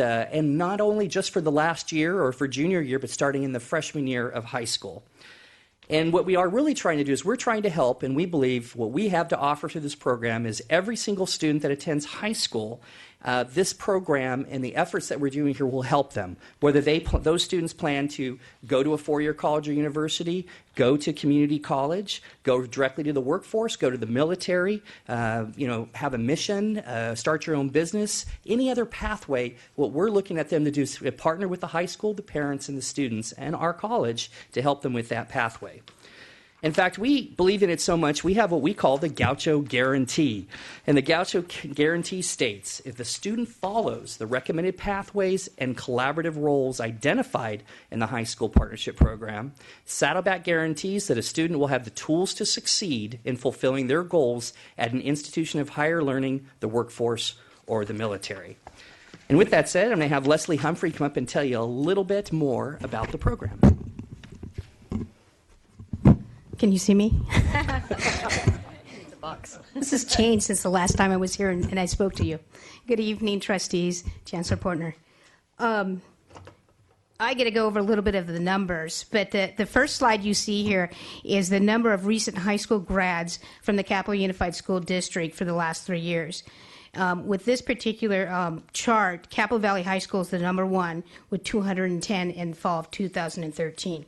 not only just for the last year or for junior year, but starting in the freshman year of high school. And what we are really trying to do is we're trying to help, and we believe what we have to offer through this program is every single student that attends high school, this program and the efforts that we're doing here will help them. Whether those students plan to go to a four-year college or university, go to community college, go directly to the workforce, go to the military, have a mission, start your own business, any other pathway, what we're looking at them to do is partner with the high school, the parents, and the students, and our college to help them with that pathway. In fact, we believe in it so much, we have what we call the Gaucho Guarantee. And the Gaucho Guarantee states, if the student follows the recommended pathways and collaborative roles identified in the high school partnership program, Saddleback guarantees that a student will have the tools to succeed in fulfilling their goals at an institution of higher learning, the workforce, or the military. And with that said, I'm going to have Leslie Humphrey come up and tell you a little bit more about the program. Can you see me? This has changed since the last time I was here and I spoke to you. Good evening, trustees, Chancellor Portner. I get to go over a little bit of the numbers, but the first slide you see here is the number of recent high school grads from the Capital Unified School District for the last 3 years. With this particular chart, Capital Valley High School is the number one with 210 in fall of 2013.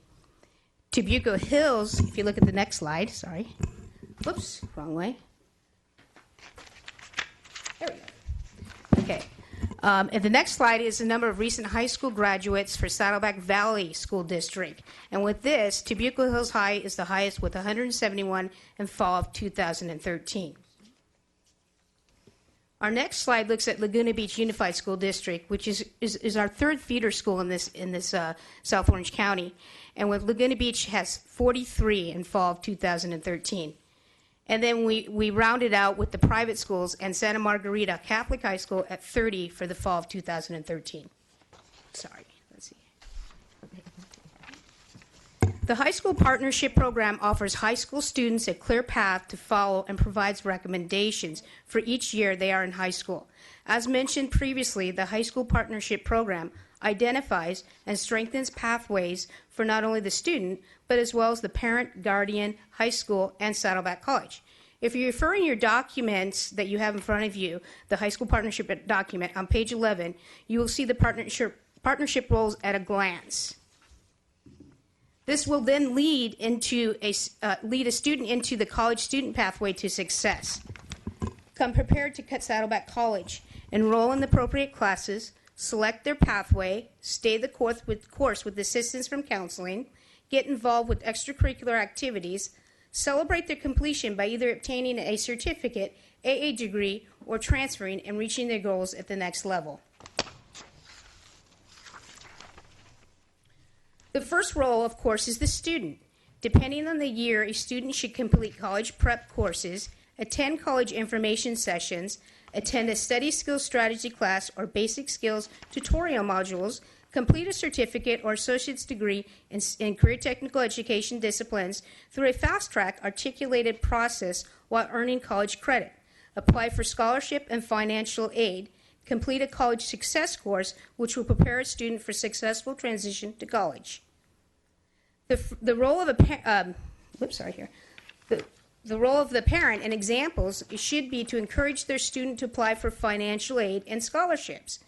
Tebuco Hills, if you look at the next slide, sorry. Whoops, wrong way. There we go. Okay. And the next slide is the number of recent high school graduates for Saddleback Valley School District. And with this, Tebuco Hills High is the highest with 171 in fall of 2013. Our next slide looks at Laguna Beach Unified School District, which is our third feeder school in this South Orange County. And with Laguna Beach has 43 in fall of 2013. And then we rounded out with the private schools and Santa Margarita Catholic High School at 30 for the fall of 2013. Sorry, let's see. The High School Partnership Program offers high school students a clear path to follow and provides recommendations for each year they are in high school. As mentioned previously, the High School Partnership Program identifies and strengthens pathways for not only the student, but as well as the parent, guardian, high school, and Saddleback College. If you refer in your documents that you have in front of you, the High School Partnership document, on page 11, you will see the partnership roles at a glance. This will then lead a student into the college student pathway to success. Come prepared to Saddleback College, enroll in the appropriate classes, select their pathway, stay the course with assistance from counseling, get involved with extracurricular activities, celebrate their completion by either obtaining a certificate, AA degree, or transferring and reaching their goals at the next level. The first role, of course, is the student. Depending on the year, a student should complete college prep courses, attend college information sessions, attend a study skills strategy class or basic skills tutorial modules, complete a certificate or associate's degree in career technical education disciplines through a fast-track articulated process while earning college credit, apply for scholarship and financial aid, complete a college success course which will prepare a student for successful transition to college. The role of the role of the parent and examples should be to encourage their student to apply for financial aid and scholarships,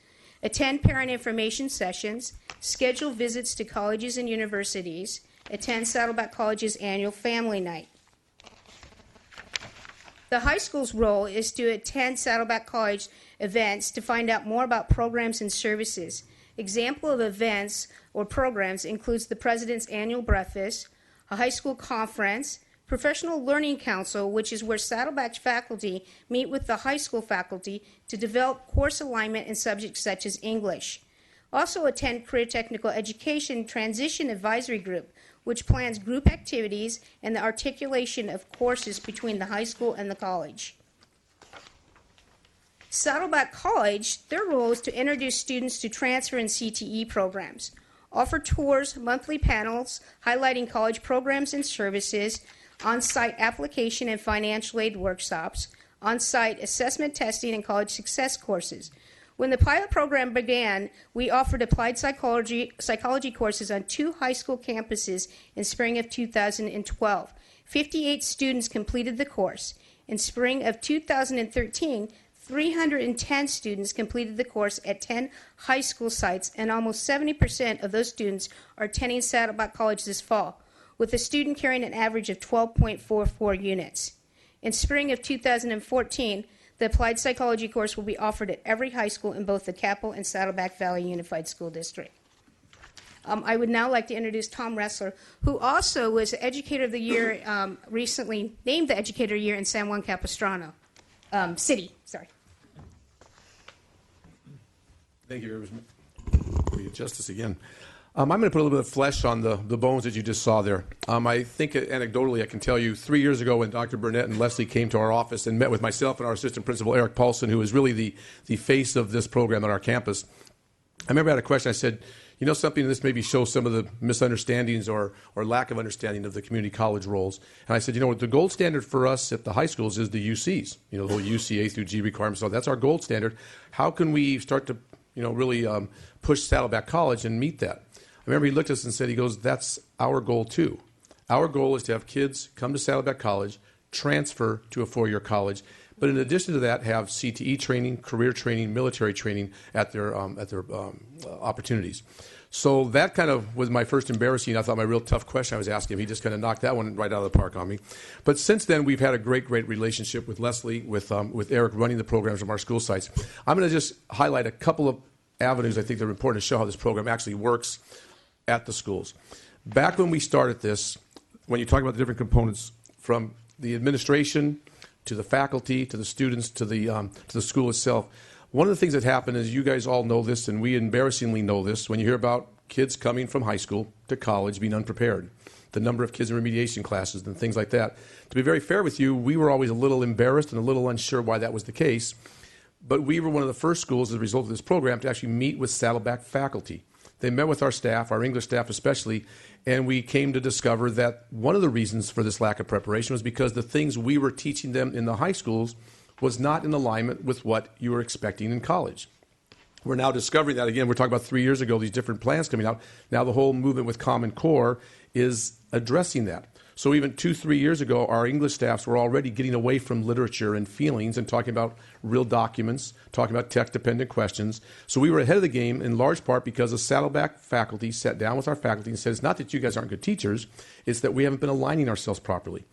attend parent information sessions, schedule visits to colleges and universities, attend Saddleback College's annual family night. The high school's role is to attend Saddleback College events to find out more about programs and services. Example of events or programs includes the President's Annual Breakfast, a high school conference, Professional Learning Council, which is where Saddleback faculty meet with the high school faculty to develop course alignment in subjects such as English. Also attend Career Technical Education Transition Advisory Group, which plans group activities and the articulation of courses between the high school and the college. Saddleback College, their role is to introduce students to transfer and CTE programs, offer tours, monthly panels highlighting college programs and services, on-site application and financial aid workshops, on-site assessment testing and college success courses. When the pilot program began, we offered applied psychology courses on 2 high school campuses in spring of 2012. 58 students completed the course. In spring of 2013, 310 students completed the course at 10 high school sites, and almost 70% of those students are attending Saddleback College this fall, with a student carrying an average of 12.44 units. In spring of 2014, the applied psychology course will be offered at every high school in both the Capital and Saddleback Valley Unified School District. I would now like to introduce Tom Ressler, who also was Educator of the Year, recently named the Educator of the Year in San Juan Capistrano City. Sorry. Thank you, Justice again. I'm going to put a little bit of flesh on the bones that you just saw there. I think anecdotally I can tell you 3 years ago when Dr. Burnett and Leslie came to our office and met with myself and our assistant principal, Eric Paulson, who is really the face of this program on our campus, I remember I had a question. I said, you know something, this maybe shows some of the misunderstandings or lack of understanding of the community college roles. And I said, you know, the gold standard for us at the high schools is the UCs, you know, the whole UC A through G requirements. So that's our gold standard. How can we start to, you know, really push Saddleback College and meet that? I remember he looked at us and said, he goes, that's our goal too. Our goal is to have kids come to Saddleback College, transfer to a four-year college, but in addition to that, have CTE training, career training, military training at their opportunities. So that kind of was my first embarrassing, I thought, my real tough question I was asking him. He just kind of knocked that one right out of the park on me. But since then, we've had a great relationship with Leslie, with Eric running the programs from our school sites. I'm going to just highlight a couple of avenues I think that are important to show how this program actually works at the schools. Back when we started this, when you talk about the different components, from the administration to the faculty to the students to the school itself, one of the things that happened is, you guys all know this, and we embarrassingly know this, when you hear about kids coming from high school to college being unprepared, the number of kids in remediation classes and things like that. To be very fair with you, we were always a little embarrassed and a little unsure why that was the case, but we were one of the first schools as a result of this program to actually meet with Saddleback faculty. They met with our staff, our English staff especially, and we came to discover that one of the reasons for this lack of preparation was because the things we were teaching them in the high schools was not in alignment with what you were expecting in college. We're now discovering that, again, we're talking about 3 years ago, these different plans coming out. Now the whole movement with Common Core is addressing that. So even 2-3 years ago, our English staffs were already getting away from literature and feelings and talking about real documents, talking about text-dependent questions. So we were ahead of the game in large part because the Saddleback faculty sat down with our faculty and said, it's not that you guys aren't good teachers, it's that we haven't been aligning ourselves properly.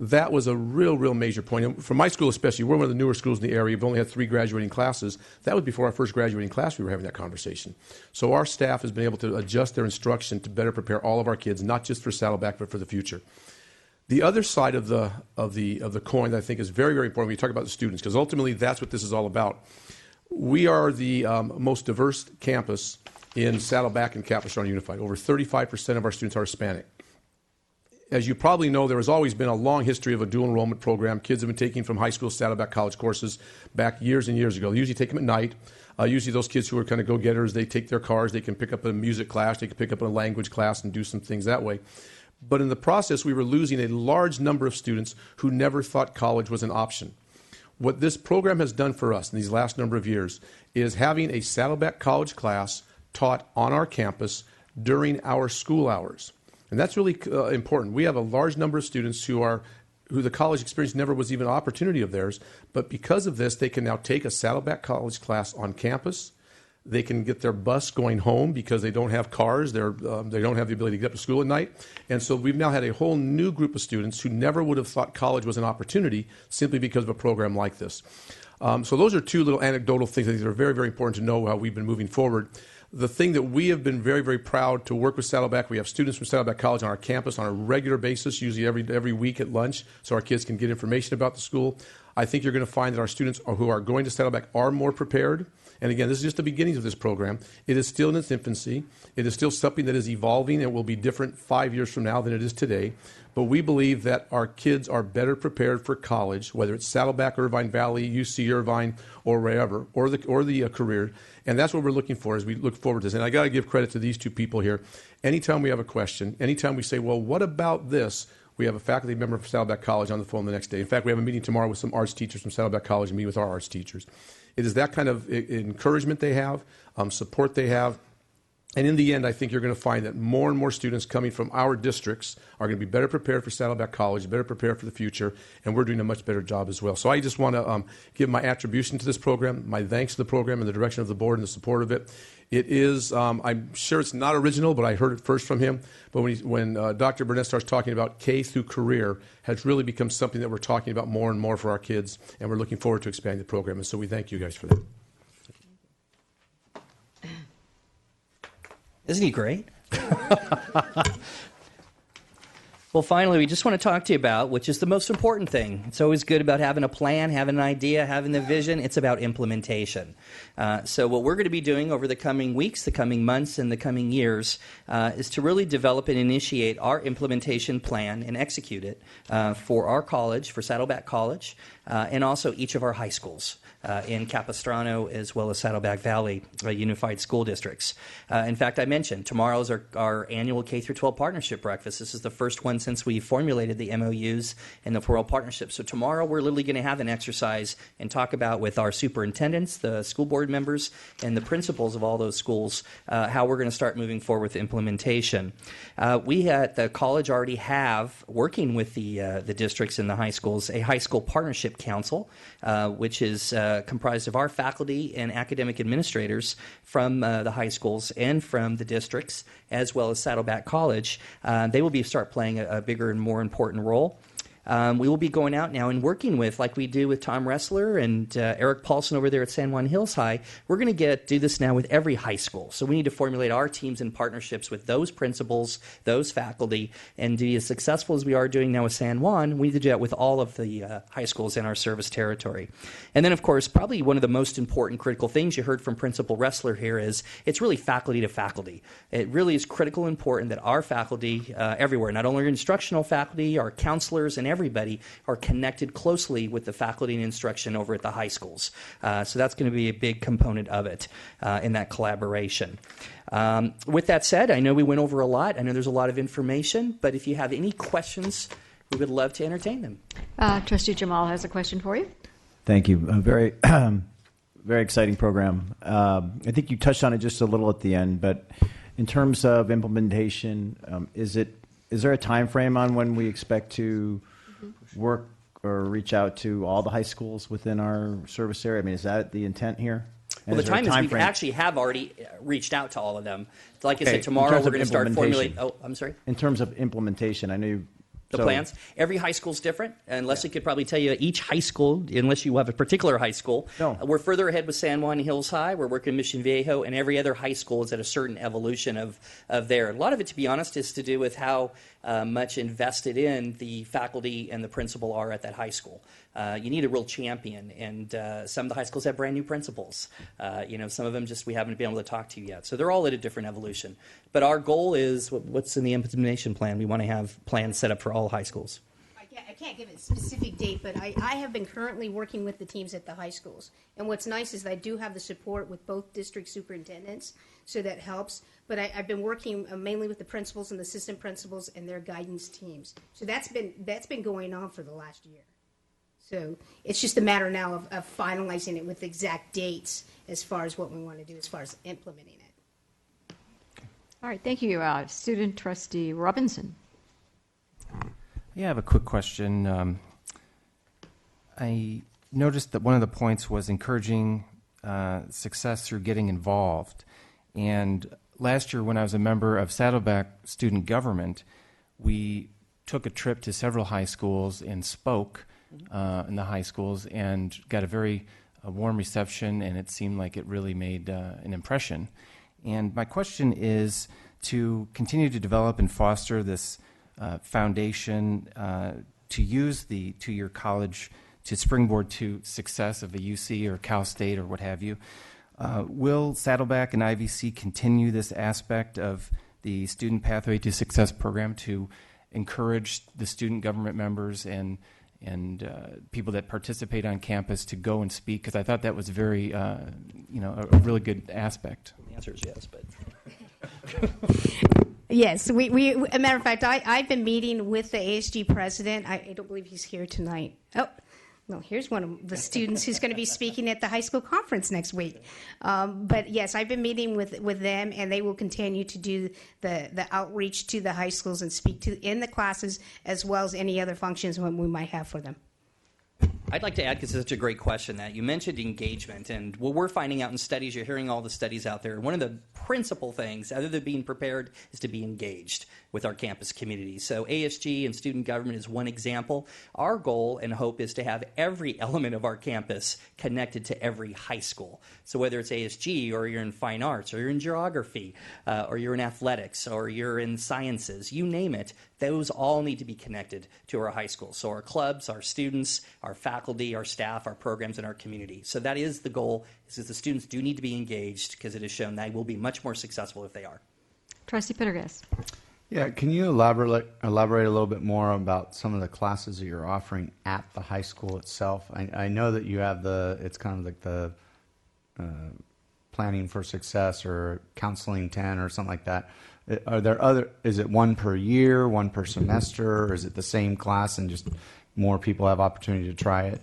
That was a real major point. And for my school especially, we're one of the newer schools in the area. We've only had 3 graduating classes. That was before our first graduating class we were having that conversation. So our staff has been able to adjust their instruction to better prepare all of our kids, not just for Saddleback, but for the future. The other side of the coin that I think is very important when you talk about the students, because ultimately that's what this is all about. We are the most diverse campus in Saddleback and Capistrano Unified. Over 35% of our students are Hispanic. As you probably know, there has always been a long history of a dual enrollment program. Kids have been taking from high school Saddleback College courses back years and years ago. They usually take them at night. Usually those kids who are kind of go-getters, they take their cars, they can pick up a music class, they can pick up a language class and do some things that way. But in the process, we were losing a large number of students who never thought college was an option. What this program has done for us in these last number of years is having a Saddleback College class taught on our campus during our school hours. And that's really important. We have a large number of students who the college experience never was even an opportunity of theirs, but because of this, they can now take a Saddleback College class on campus. They can get their bus going home because they don't have cars. They don't have the ability to get up to school at night. And so we've now had a whole new group of students who never would have thought college was an opportunity simply because of a program like this. So those are 2 little anecdotal things that are very important to know how we've been moving forward. The thing that we have been very proud to work with Saddleback, we have students from Saddleback College on our campus on a regular basis, usually every week at lunch, so our kids can get information about the school. I think you're going to find that our students who are going to Saddleback are more prepared. And again, this is just the beginnings of this program. It is still in its infancy. It is still something that is evolving and will be different 5 years from now than it is today. But we believe that our kids are better prepared for college, whether it's Saddleback, Irvine Valley, UC Irvine, or wherever, or the career. And that's what we're looking for as we look forward to this. And I got to give credit to these 2 people here. Anytime we have a question, anytime we say, well, what about this? We have a faculty member from Saddleback College on the phone the next day. In fact, we have a meeting tomorrow with some arts teachers from Saddleback College and meet with our arts teachers. It is that kind of encouragement they have, support they have. And in the end, I think you're going to find that more and more students coming from our districts are going to be better prepared for Saddleback College, better prepared for the future, and we're doing a much better job as well. So I just want to give my attribution to this program, my thanks to the program and the direction of the board and the support of it. It is, I'm sure it's not original, but I heard it first from him. But when Dr. Burnett starts talking about K through career, has really become something that we're talking about more and more for our kids, and we're looking forward to expanding the program. And so we thank you guys for that. Isn't he great? Well, finally, we just want to talk to you about, which is the most important thing. It's always good about having a plan, having an idea, having the vision. It's about implementation. So what we're going to be doing over the coming weeks, the coming months, and the coming years is to really develop and initiate our implementation plan and execute it for our college, for Saddleback College, and also each of our high schools. In Capistrano as well as Saddleback Valley Unified School Districts. In fact, I mentioned tomorrow is our annual K-12 partnership breakfast. This is the first one since we formulated the MOUs and the parole partnership. So tomorrow we're literally going to have an exercise and talk about with our superintendents, the school board members, and the principals of all those schools how we're going to start moving forward with implementation. We at the college already have, working with the districts and the high schools, a high school partnership council, which is comprised of our faculty and academic administrators from the high schools and from the districts, as well as Saddleback College. They will start playing a bigger and more important role. We will be going out now and working with, like we do with Tom Ressler and Eric Paulson over there at San Juan Hills High. We're going to do this now with every high school. So we need to formulate our teams and partnerships with those principals, those faculty, and to be as successful as we are doing now with San Juan, we need to do that with all of the high schools in our service territory. And then, of course, probably one of the most important critical things you heard from Principal Ressler here is it's really faculty to faculty. It really is critical and important that our faculty everywhere, not only our instructional faculty, our counselors, and everybody are connected closely with the faculty and instruction over at the high schools. So that's going to be a big component of it in that collaboration. With that said, I know we went over a lot. I know there's a lot of information, but if you have any questions, we would love to entertain them. Trustee Jamal has a question for you. Thank you. A very, very exciting program. I think you touched on it just a little at the end, but in terms of implementation, is there a time frame on when we expect to work or reach out to all the high schools within our service area? I mean, is that the intent here? Well, the time is we actually have already reached out to all of them. Like I said, tomorrow we're going to start formulating. Oh, I'm sorry. In terms of implementation, I know you. The plans. Every high school is different, and Leslie could probably tell you each high school, unless you have a particular high school. No. We're further ahead with San Juan Hills High. We're working Mission Viejo, and every other high school is at a certain evolution of there. A lot of it, to be honest, is to do with how much invested in the faculty and the principal are at that high school. You need a real champion, and some of the high schools have brand new principals. Some of them just we haven't been able to talk to yet. So they're all at a different evolution. But our goal is what's in the implementation plan. We want to have plans set up for all high schools. I can't give a specific date, but I have been currently working with the teams at the high schools. And what's nice is that I do have the support with both district superintendents, so that helps. But I've been working mainly with the principals and the assistant principals and their guidance teams. So that's been going on for the last year. So it's just a matter now of finalizing it with exact dates as far as what we want to do as far as implementing it. All right, thank you. Student Trustee Robinson. Yeah, I have a quick question. I noticed that one of the points was encouraging success through getting involved. And last year when I was a member of Saddleback Student Government, we took a trip to several high schools and spoke in the high schools and got a very warm reception, and it seemed like it really made an impression. And my question is to continue to develop and foster this foundation to use the two-year college to springboard to success of a UC or Cal State or what have you. Will Saddleback and IVC continue this aspect of the Student Pathway to Success program to encourage the student government members and people that participate on campus to go and speak? Because I thought that was very, a really good aspect. The answer is yes, but... Yes, we a matter of fact, I've been meeting with the ASG president. I don't believe he's here tonight. Oh, no, here's one of the students who's going to be speaking at the high school conference next week. But yes, I've been meeting with them, and they will continue to do the outreach to the high schools and speak to in the classes as well as any other functions when we might have for them. I'd like to add, because it's such a great question, that you mentioned engagement, and what we're finding out in studies, you're hearing all the studies out there, one of the principal things, other than being prepared, is to be engaged. with our campus community. So ASG and student government is one example. Our goal and hope is to have every element of our campus connected to every high school. So whether it's ASG, or you're in fine arts, or you're in geography, or you're in athletics, or you're in sciences, you name it, those all need to be connected to our high school. So our clubs, our students, our faculty, our staff, our programs, and our community. So that is the goal, is that the students do need to be engaged, because it has shown they will be much more successful if they are. Trustee Prendergast. Yeah, can you elaborate a little bit more about some of the classes that you're offering at the high school itself? I know that you have it's kind of like the planning for success or counseling 10 or something like that. Are there is it one per year, one per semester, or is it the same class and just more people have opportunity to try it?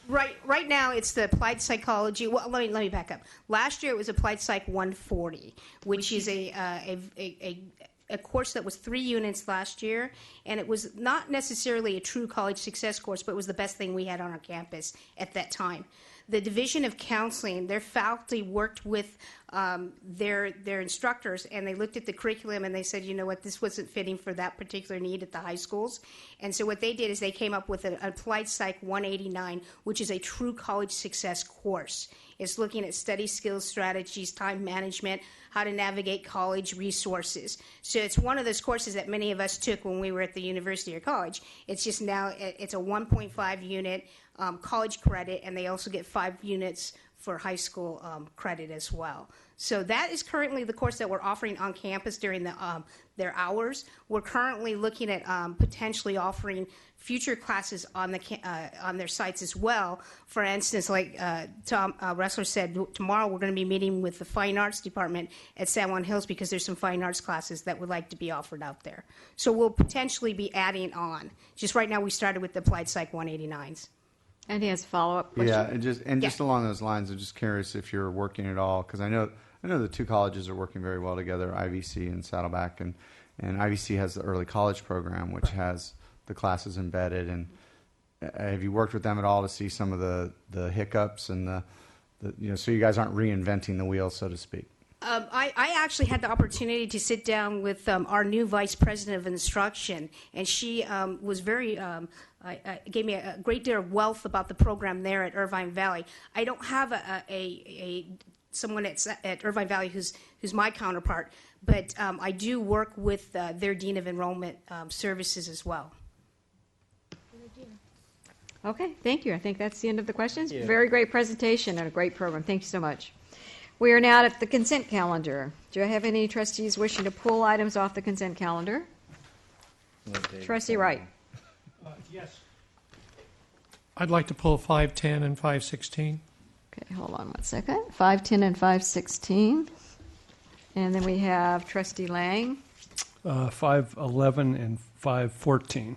Right now, it's the applied psychology. Well, let me back up. Last year, it was applied psych 140, which is a course that was 3 units last year, and it was not necessarily a true college success course, but it was the best thing we had on our campus at that time. The Division of Counseling, their faculty worked with their instructors, and they looked at the curriculum and they said, you know what, this wasn't fitting for that particular need at the high schools. And so what they did is they came up with an Applied Psych 189, which is a true college success course. It's looking at study skills, strategies, time management, how to navigate college resources. So it's one of those courses that many of us took when we were at the university or college. It's just now, it's a 1.5 unit college credit, and they also get 5 units for high school credit as well. So that is currently the course that we're offering on campus during their hours. We're currently looking at potentially offering future classes on their sites as well. For instance, like Tom Ressler said, tomorrow we're going to be meeting with the Fine Arts Department at San Juan Hills because there's some fine arts classes that would like to be offered out there. So we'll potentially be adding on. Just right now we started with the Applied Psych 189s. And he has a follow-up question. Yeah, just along those lines, I'm just curious if you're working at all, because I know the two colleges are working very well together, IVC and Saddleback, and IVC has the early college program, which has the classes embedded. And have you worked with them at all to see some of the hiccups and so you guys aren't reinventing the wheel, so to speak? I actually had the opportunity to sit down with our new vice president of instruction, and she was very gave me a great deal of wealth about the program there at Irvine Valley. I don't have someone at Irvine Valley who's my counterpart, but I do work with their dean of enrollment services as well. Okay, thank you. I think that's the end of the questions. Yeah. Very great presentation and a great program. Thank you so much. We are now at the consent calendar. Do I have any trustees wishing to pull items off the consent calendar? Trustee Wright. Yes. I'd like to pull 510 and 516. Okay, hold on 1 second. 510 and 516. And then we have Trustee Lang. 511 and 514.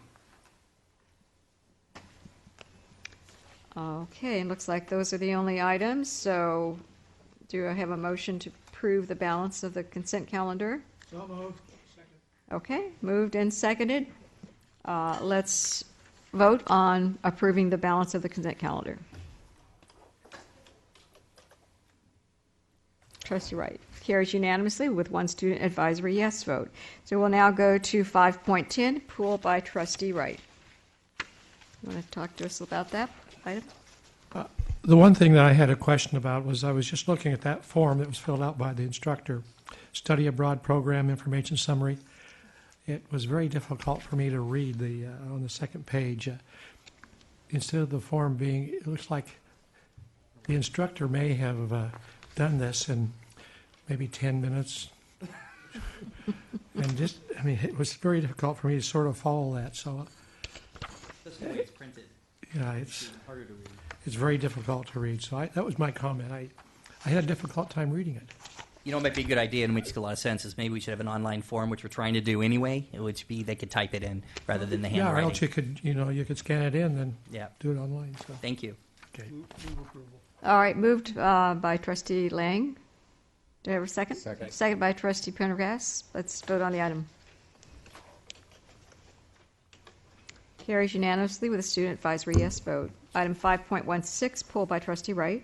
Okay, it looks like those are the only items. So do I have a motion to approve the balance of the consent calendar? So moved. Second. Okay, moved and seconded. Let's vote on approving the balance of the consent calendar. Trustee Wright. Carries unanimously with one student advisory yes vote. So we'll now go to 5.10, pool by Trustee Wright. You want to talk to us about that item? The one thing that I had a question about was I was just looking at that form that was filled out by the instructor, Study Abroad Program Information Summary. It was very difficult for me to read on the second page. Instead of the form being, it looks like the instructor may have done this in maybe 10 minutes. And it was very difficult for me to sort of follow that. So, that's the way it's printed. Yeah, it's harder to read. It's very difficult to read. So that was my comment. I had a difficult time reading it. You know, it might be a good idea and makes a lot of sense is maybe we should have an online form, which we're trying to do anyway, which be they could type it in rather than the handwriting. Yeah, or else you could scan it in and do it online. So. Thank you. Okay. All right, moved by Trustee Lang. Do I have a second? Second by Trustee Prendergast. Let's vote on the item. Carries unanimously with a student advisory yes vote. Item 5.16, pulled by Trustee Wright.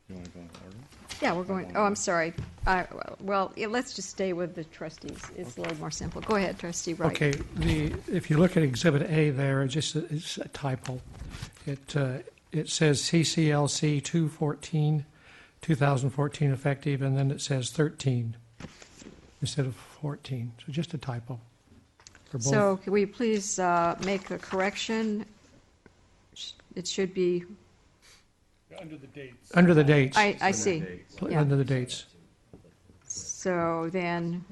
You want to go in order? Yeah, we're going. Oh, I'm sorry. Well, let's just stay with the trustees. It's a little more simple. Go ahead, Trustee Wright. Okay, if you look at Exhibit A there, it's a typo. It says CCLC 2014 effective, and then it says 13 instead of 14. So just a typo for both. So can we please make a correction? It should be, Under the dates. Under the dates. I see. Yeah. Under the dates. So then,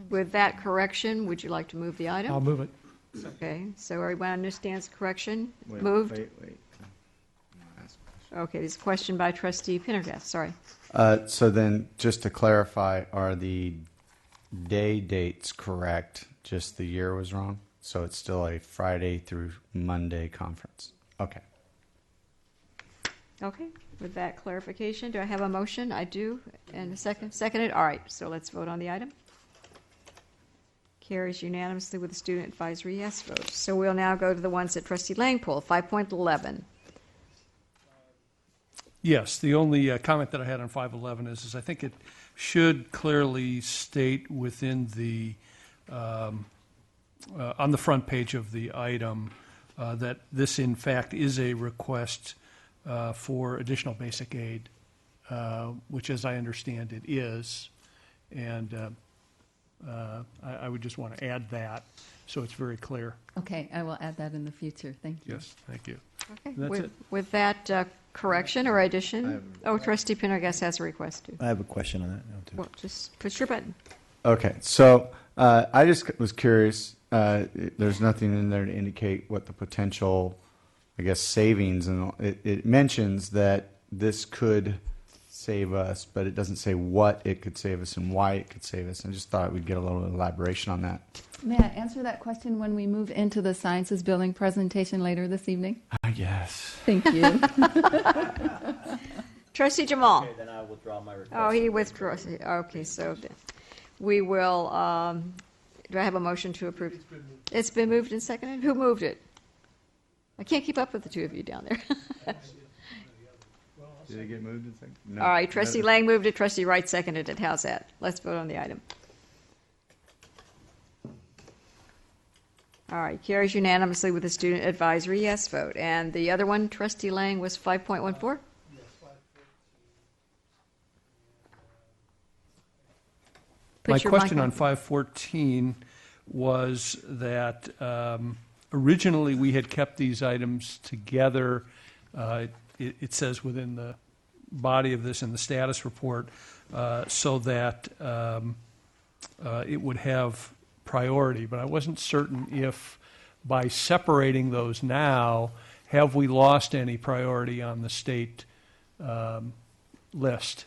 with that correction, would you like to move the item? I'll move it. Okay, so everyone understands correction? Moved? Wait. Okay, there's a question by Trustee Prendergast, sorry. So then, just to clarify, are the day dates correct? Just the year was wrong? So it's still a Friday through Monday conference? Okay. Okay, with that clarification, do I have a motion? I do, and a second? Seconded? All right, so let's vote on the item. Carries unanimously with the student advisory yes vote. So we'll now go to the ones that Trustee Lang pulled, 5.11. Yes, the only comment that I had on 511 is I think it should clearly state within the, on the front page of the item, that this in fact is a request for additional basic aid, which as I understand it is. And I would just want to add that so it's very clear. Okay, I will add that in the future. Thank you. Yes, thank you. Okay, That's it. with that correction or addition? Oh, Trustee Prendergast has a request too. I have a question on that now, too. Well, just push your button. Okay, so I just was curious. There's nothing in there to indicate what the potential, I guess, savings, and it mentions that this could save us, but it doesn't say what it could save us and why it could save us. I just thought we'd get a little elaboration on that. May I answer that question when we move into the Sciences Building presentation later this evening? Yes. Thank you. Trustee Jamal. Okay, then I withdraw my request. Oh, he withdraws. Okay, so then we will, do I have a motion to approve? It's been moved and seconded? Who moved it? I can't keep up with the two of you down there. Did it get moved in second? No. All right, Trustee Lang moved it, Trustee Wright seconded it. How's that? Let's vote on the item. All right, carries unanimously with the student advisory yes vote. And the other one, Trustee Lang, was 5.14? My Put your question mic on 514 was that originally we had kept these items together. It says within the body of this in the status report so that it would have priority. But I wasn't certain if by separating those now, have we lost any priority on the state list?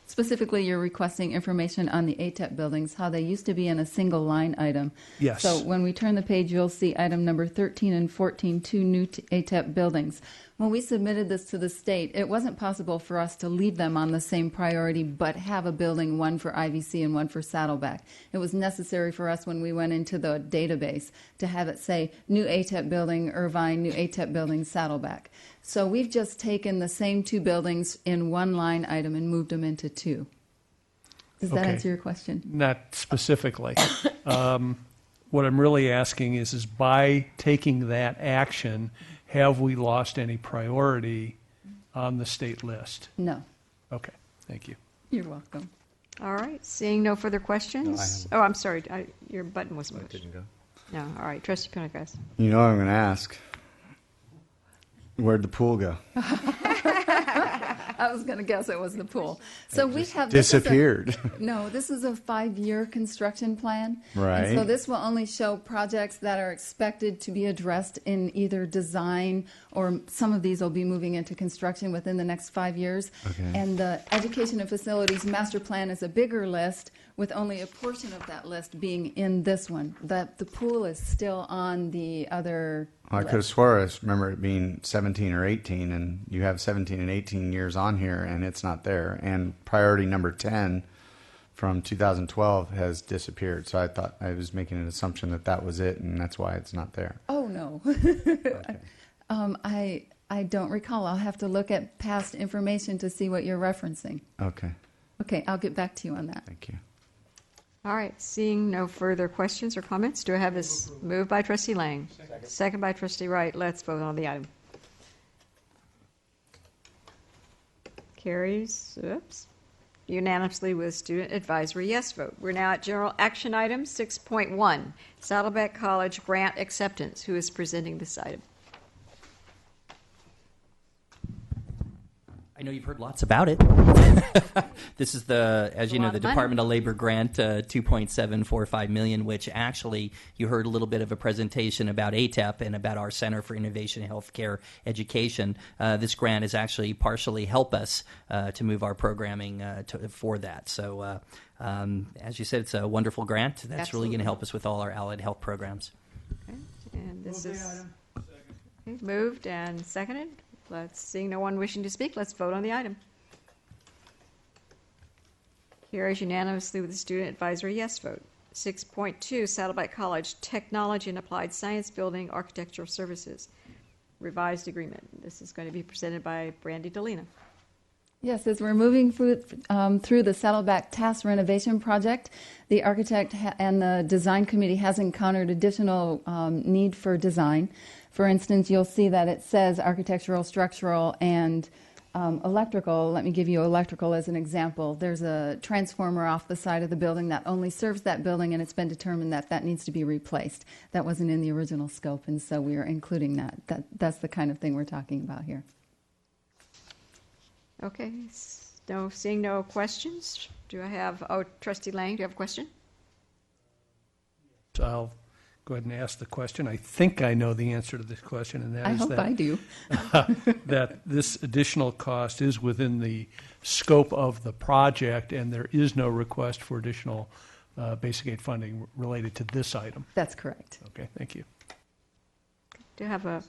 Specifically, you're requesting information on the ATEP buildings, how they used to be in a single line item. Yes. So when we turn the page, you'll see item number 13 and 14, two new ATEP buildings. When we submitted this to the state, it wasn't possible for us to leave them on the same priority, but have a building, one for IVC and one for Saddleback. It was necessary for us when we went into the database to have it say new ATEP building, Irvine, new ATEP building, Saddleback. So we've just taken the same two buildings in one line item and moved them into two. Does that Okay. answer your question? Not specifically. What I'm really asking is by taking that action, have we lost any priority on the state list? No. Okay, thank you. You're welcome. All right, seeing no further questions? Oh, I'm sorry, your button was moved. Didn't go. No, all right, Trustee Prendergast. You know what I'm going to ask? Where'd the pool go? I was going to guess it was the pool. So we have Disappeared. No, this is a 5-year construction plan. Right. And so this will only show projects that are expected to be addressed in either design or some of these will be moving into construction within the next 5 years. Okay. And the Education and Facilities Master Plan is a bigger list with only a portion of that list being in this one. The pool is still on the other I could have swore I remember it being 17 or 18, and you have 17 and 18 years on here, and it's not there. And priority number 10 from 2012 has disappeared. So I thought I was making an assumption that that was it, and that's why it's not there. Oh, no. I don't recall. I'll have to look at past information to see what you're referencing. Okay. Okay, I'll get back to you on that. Thank you. All right, seeing no further questions or comments, do I have this moved by Trustee Lang? Second by Trustee Wright. Let's vote on the item. Carries, unanimously with student advisory yes vote. We're now at general action item 6.1, Saddleback College grant acceptance. Who is presenting this item? I know you've heard lots about it. This is the, as you know, the Department of Labor grant, $2.745 million, which actually you heard a little bit of a presentation about ATEP and about our Center for Innovation in Healthcare Education. This grant is actually partially help us to move our programming for that. So, as you said, it's a wonderful grant. That's Absolutely. really going to help us with all our allied health programs. Okay. And this is okay, moved and seconded. Seeing no one wishing to speak, let's vote on the item. Carries unanimously with the student advisory yes vote. 6.2, Saddleback College Technology and Applied Science Building Architectural Services Revised Agreement. This is going to be presented by Brandy Delina. Yes, as we're moving through the Saddleback Task Renovation Project, the architect and the design committee has encountered additional need for design. For instance, you'll see that it says architectural, structural, and electrical. Let me give you electrical as an example. There's a transformer off the side of the building that only serves that building, and it's been determined that that needs to be replaced. That wasn't in the original scope, and so we are including that. That's the kind of thing we're talking about here. Okay, seeing no questions, do I have, Trustee Lang, do you have a question? I'll go ahead and ask the question. I think I know the answer to this question, and that I is hope I do. that this additional cost is within the scope of the project, and there is no request for additional basic aid funding related to this item. That's correct. Okay, thank you. Do you have a,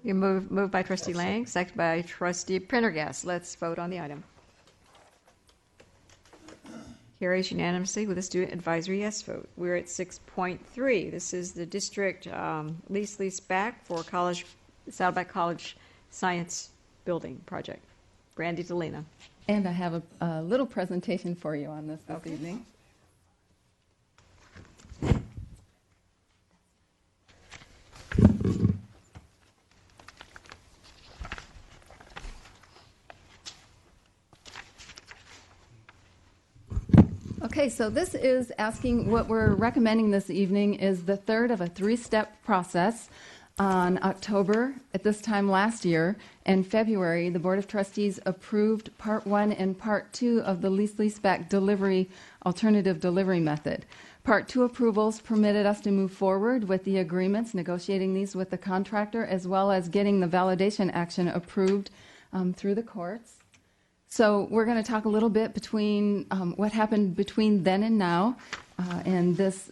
you moved by Trustee Lang, second by Trustee Prendergast. Let's vote on the item. Carries unanimously with a student advisory yes vote. We're at 6.3. This is the district Leaseback for Saddleback College Science Building Project. Brandy Delina. And I have a little presentation for you on this evening. Okay, so this is asking, what we're recommending this evening is the third of a three-step process. On October, at this time last year, and February, the Board of Trustees approved Part 1 and Part 2 of the Leaseback delivery alternative delivery method. Part 2 approvals permitted us to move forward with the agreements, negotiating these with the contractor, as well as getting the validation action approved through the courts. So we're going to talk a little bit between what happened between then and now, and this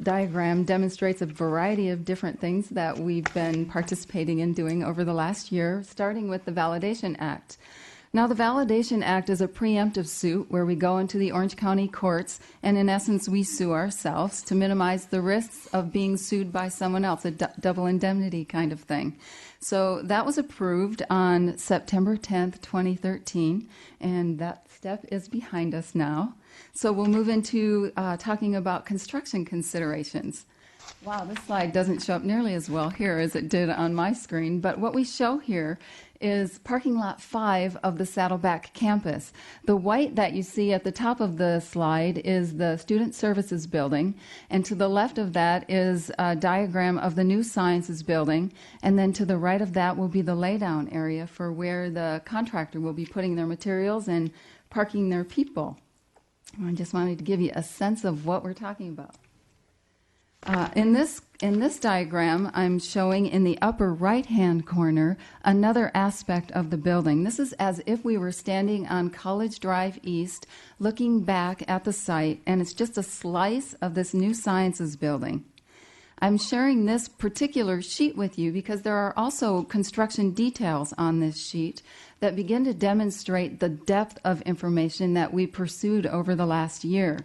diagram demonstrates a variety of different things that we've been participating in doing over the last year, starting with the Validation Act. Now, the Validation Act is a preemptive suit where we go into the Orange County courts, and in essence, we sue ourselves to minimize the risks of being sued by someone else, a double indemnity kind of thing. So that was approved on September 10th, 2013, and that step is behind us now. So we'll move into talking about construction considerations. Wow, this slide doesn't show up nearly as well here as it did on my screen, but what we show here is parking lot 5 of the Saddleback campus. The white that you see at the top of the slide is the Student Services Building, and to the left of that is a diagram of the New Sciences Building, and then to the right of that will be the laydown area for where the contractor will be putting their materials and parking their people. I just wanted to give you a sense of what we're talking about. In this diagram, I'm showing in the upper right-hand corner another aspect of the building. This is as if we were standing on College Drive East, looking back at the site, and it's just a slice of this New Sciences Building. I'm sharing this particular sheet with you because there are also construction details on this sheet that begin to demonstrate the depth of information that we pursued over the last year.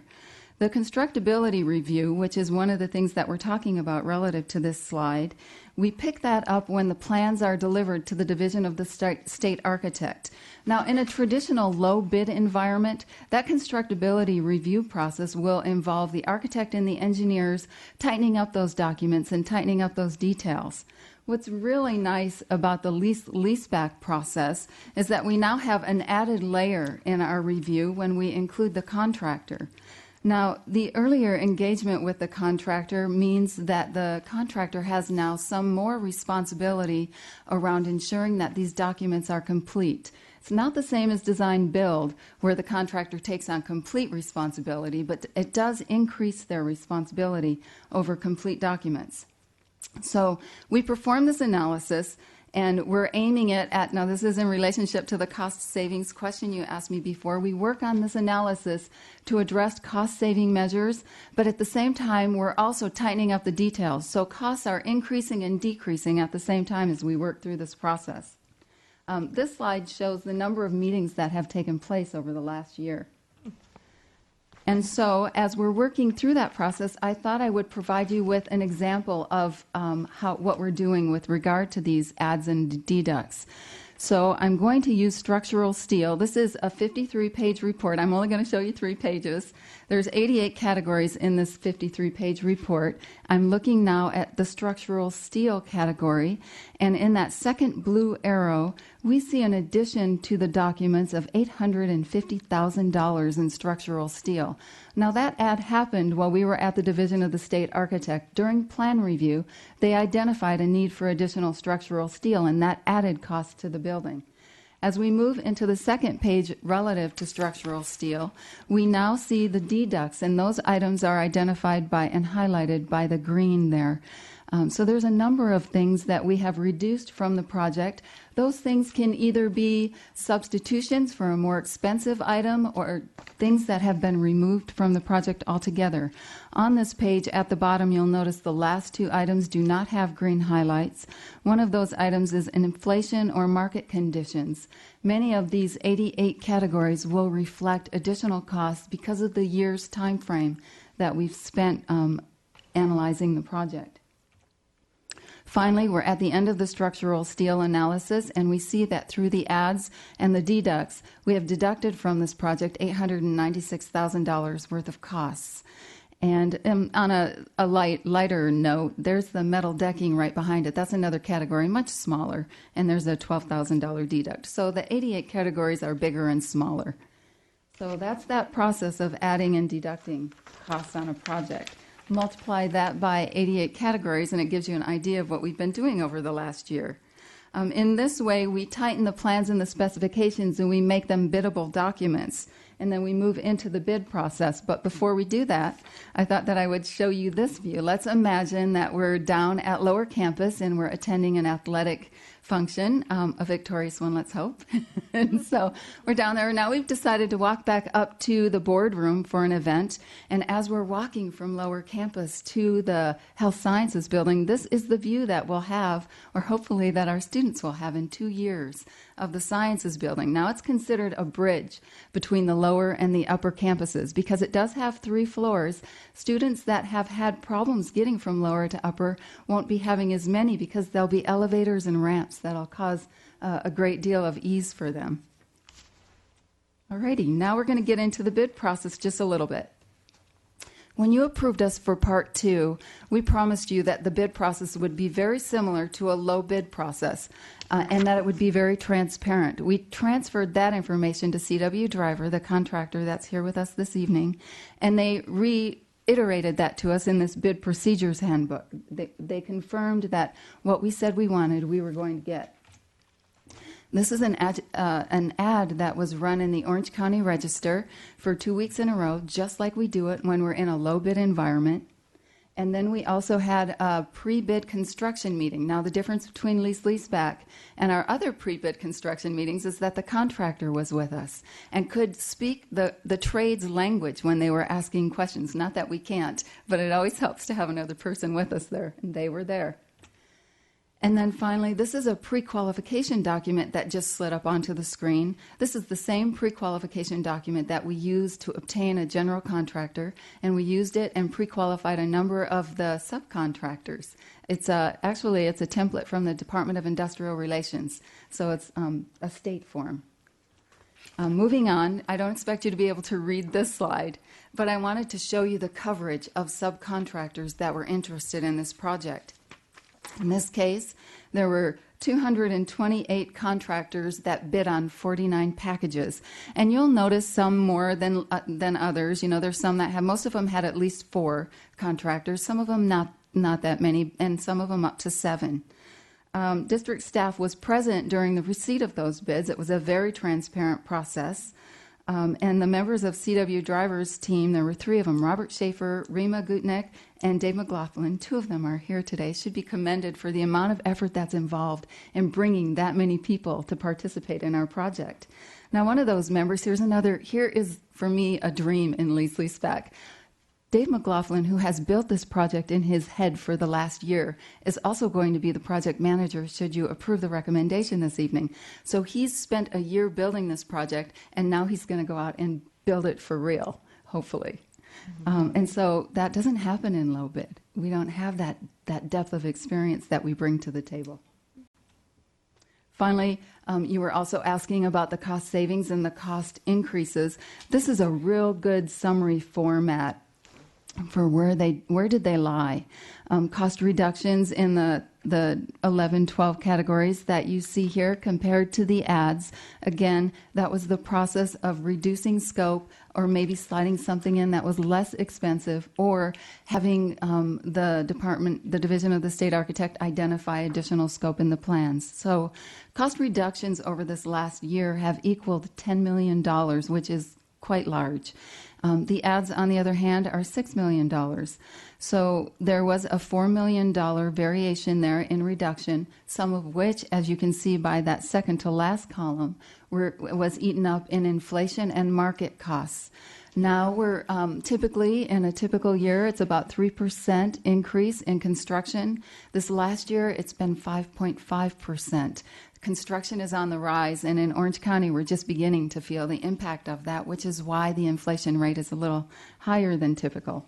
The constructability review, which is one of the things that we're talking about relative to this slide, we pick that up when the plans are delivered to the Division of the State Architect. Now, in a traditional low bid environment, that constructability review process will involve the architect and the engineers tightening up those documents and tightening up those details. What's really nice about the leaseback process is that we now have an added layer in our review when we include the contractor. Now, the earlier engagement with the contractor means that the contractor has now some more responsibility around ensuring that these documents are complete. It's not the same as design build, where the contractor takes on complete responsibility, but it does increase their responsibility over complete documents. So we perform this analysis, and we're aiming it at, now this is in relationship to the cost savings question you asked me before. We work on this analysis to address cost saving measures, but at the same time, we're also tightening up the details. So costs are increasing and decreasing at the same time as we work through this process. This slide shows the number of meetings that have taken place over the last year. And so, as we're working through that process, I thought I would provide you with an example of what we're doing with regard to these adds and deducts. So I'm going to use structural steel. This is a 53-page report. I'm only going to show you 3 pages. There's 88 categories in this 53-page report. I'm looking now at the structural steel category, and in that second blue arrow, we see an addition to the documents of $850,000 in structural steel. Now, that ad happened while we were at the Division of the State Architect. During plan review, they identified a need for additional structural steel, and that added cost to the building. As we move into the second page relative to structural steel, we now see the deducts, and those items are identified by and highlighted by the green there. So there's a number of things that we have reduced from the project. Those things can either be substitutions for a more expensive item or things that have been removed from the project altogether. On this page at the bottom, you'll notice the last 2 items do not have green highlights. One of those items is inflation or market conditions. Many of these 88 categories will reflect additional costs because of the year's time frame that we've spent analyzing the project. Finally, we're at the end of the structural steel analysis, and we see that through the adds and the deducts, we have deducted from this project $896,000 worth of costs. And on a lighter note, there's the metal decking right behind it. That's another category, much smaller, and there's a $12,000 deduct. So the 88 categories are bigger and smaller. So that's that process of adding and deducting costs on a project. Multiply that by 88 categories, and it gives you an idea of what we've been doing over the last year. In this way, we tighten the plans and the specifications, and we make them biddable documents. And then we move into the bid process. But before we do that, I thought that I would show you this view. Let's imagine that we're down at Lower Campus, and we're attending an athletic function, a victorious one, let's hope. And so we're down there. Now we've decided to walk back up to the boardroom for an event. And as we're walking from Lower Campus to the Health Sciences building, this is the view that we'll have, or hopefully that our students will have in 2 years of the Sciences building. Now it's considered a bridge between the lower and the upper campuses because it does have 3 floors. Students that have had problems getting from lower to upper won't be having as many because there'll be elevators and ramps that'll cause a great deal of ease for them. Alrighty, now we're going to get into the bid process just a little bit. When you approved us for Part 2, we promised you that the bid process would be very similar to a low bid process and that it would be very transparent. We transferred that information to CW Driver, the contractor that's here with us this evening, and they reiterated that to us in this bid procedures handbook. They confirmed that what we said we wanted, we were going to get. This is an ad that was run in the Orange County Register for 2 weeks in a row, just like we do it when we're in a low bid environment. And then we also had a pre-bid construction meeting. Now, the difference between Leaseback and our other pre-bid construction meetings is that the contractor was with us and could speak the trade's language when they were asking questions. Not that we can't, but it always helps to have another person with us there, and they were there. And then finally, this is a pre-qualification document that just slid up onto the screen. This is the same pre-qualification document that we used to obtain a general contractor, and we used it and pre-qualified a number of the subcontractors. It's actually it's a template from the Department of Industrial Relations, so it's a state form. Moving on, I don't expect you to be able to read this slide, but I wanted to show you the coverage of subcontractors that were interested in this project. In this case, there were 228 contractors that bid on 49 packages. And you'll notice some more than others. You know, there's some that have, most of them had at least 4 contractors, some of them not that many, and some of them up to 7. District staff was present during the receipt of those bids. It was a very transparent process. And the members of CW Driver's team, there were 3 of them, Robert Schaefer, Rima Gutnick, and Dave McLaughlin. 2 of them are here today, should be commended for the amount of effort that's involved in bringing that many people to participate in our project. Now, one of those members, here is, for me, a dream in Leaseback. Dave McLaughlin, who has built this project in his head for the last year, is also going to be the project manager should you approve the recommendation this evening. So he's spent a year building this project, and now he's going to go out and build it for real, hopefully. And so that doesn't happen in low bid. We don't have that depth of experience that we bring to the table. Finally, you were also asking about the cost savings and the cost increases. This is a real good summary format for where did they lie. Cost reductions in the 11, 12 categories that you see here compared to the ads. Again, that was the process of reducing scope or maybe sliding something in that was less expensive or having the Division of the State Architect identify additional scope in the plans. So cost reductions over this last year have equaled $10 million, which is quite large. The ads, on the other hand, are $6 million. So there was a $4 million variation there in reduction, some of which, as you can see by that second to last column, was eaten up in inflation and market costs. Now we're typically, in a typical year, it's about 3% increase in construction. This last year, it's been 5.5%. Construction is on the rise, and in Orange County, we're just beginning to feel the impact of that, which is why the inflation rate is a little higher than typical.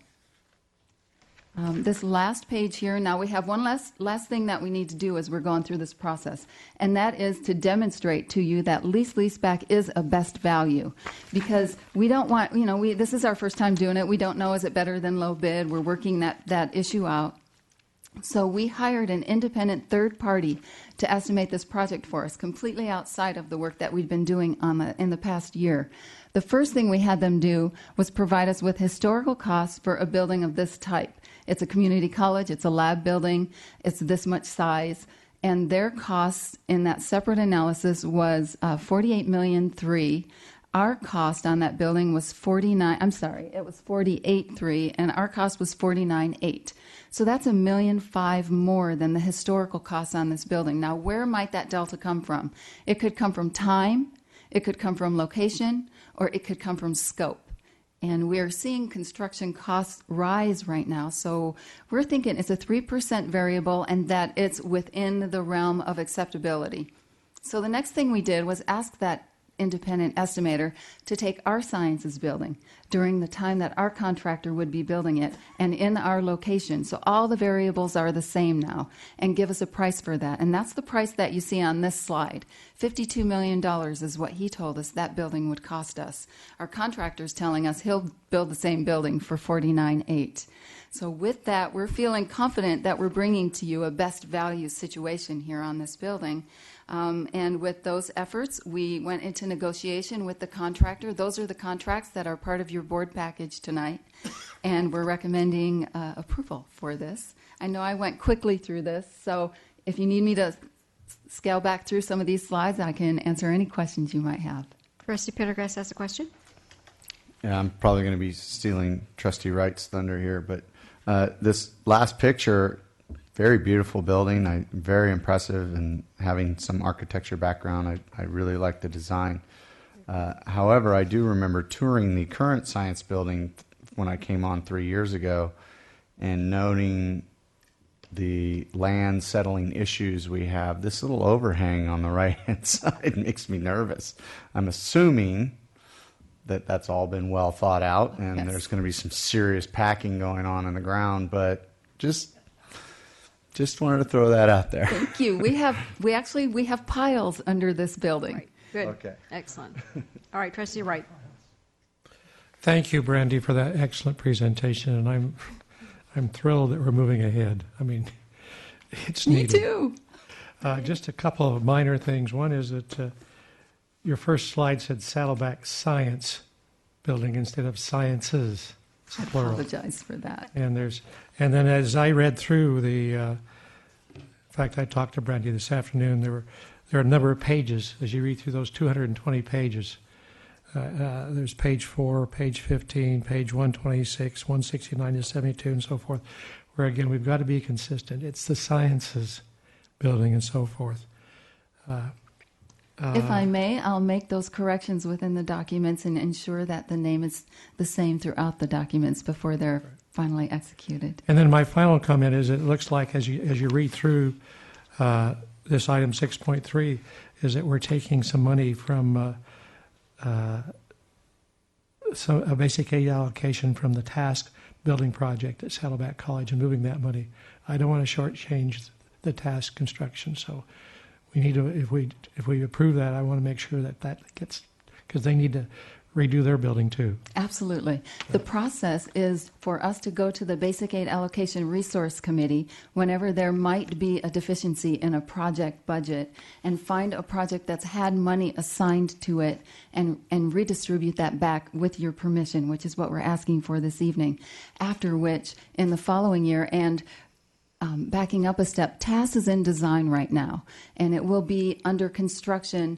This last page here, now we have one last thing that we need to do as we're going through this process, and that is to demonstrate to you that leaseback is a best value, because we don't want, this is our first time doing it. We don't know, is it better than low bid? We're working that issue out. So we hired an independent third party to estimate this project for us, completely outside of the work that we'd been doing in the past year. The first thing we had them do was provide us with historical costs for a building of this type. It's a community college, it's a lab building, it's this much size, and their costs in that separate analysis was $48.3 million. Our cost on that building was $48.3, and our cost was $49.8. So that's $1.5 million more than the historical costs on this building. Now, where might that delta come from? It could come from time, it could come from location, or it could come from scope. And we're seeing construction costs rise right now. So we're thinking it's a 3% variable and that it's within the realm of acceptability. So the next thing we did was ask that independent estimator to take our sciences building during the time that our contractor would be building it and in our location. So all the variables are the same now, and give us a price for that. And that's the price that you see on this slide. $52 million is what he told us that building would cost us. Our contractor's telling us he'll build the same building for $49.8. So with that, we're feeling confident that we're bringing to you a best value situation here on this building. And with those efforts, we went into negotiation with the contractor. Those are the contracts that are part of your board package tonight. And we're recommending approval for this. I know I went quickly through this, so if you need me to scale back through some of these slides, I can answer any questions you might have. Trustee Prendergast has a question. Yeah, I'm probably going to be stealing Trustee Wright's thunder here, but this last picture, very beautiful building, very impressive, and having some architecture background, I really like the design. However, I do remember touring the current science building when I came on 3 years ago and noting the land settling issues we have, this little overhang on the right-hand side makes me nervous. I'm assuming that that's all been well thought out, and Yes. there's going to be some serious packing going on in the ground, but just wanted to throw that out there. Thank you. We have piles under this building. Right. Good. Okay. Excellent. All right, Trustee Wright. Thank you, Brandy, for that excellent presentation, and I'm thrilled that we're moving ahead. I mean, it's Me needed. too. Just a couple of minor things. One is that your first slide said Saddleback Science Building instead of Sciences. It's I plural. apologize for that. And then as I read through in fact, I talked to Brandy this afternoon. There are a number of pages as you read through those 220 pages. There's page 4, page 15, page 126, 169 to 72, and so forth. Where again, we've got to be consistent. It's the Sciences Building and so forth. If I may, I'll make those corrections within the documents and ensure that the name is the same throughout the documents before they're finally executed. And then my final comment is it looks like as you read through this item 6.3 is that we're taking some money from a basic aid allocation from the task building project at Saddleback College and moving that money. I don't want to shortchange the task construction, so we need to, if we approve that, I want to make sure that gets, because they need to redo their building too. Absolutely. The process is for us to go to the Basic Aid Allocation Resource Committee whenever there might be a deficiency in a project budget and find a project that's had money assigned to it and redistribute that back with your permission, which is what we're asking for this evening. After which, in the following year, and backing up a step, TAS is in design right now, and it will be under construction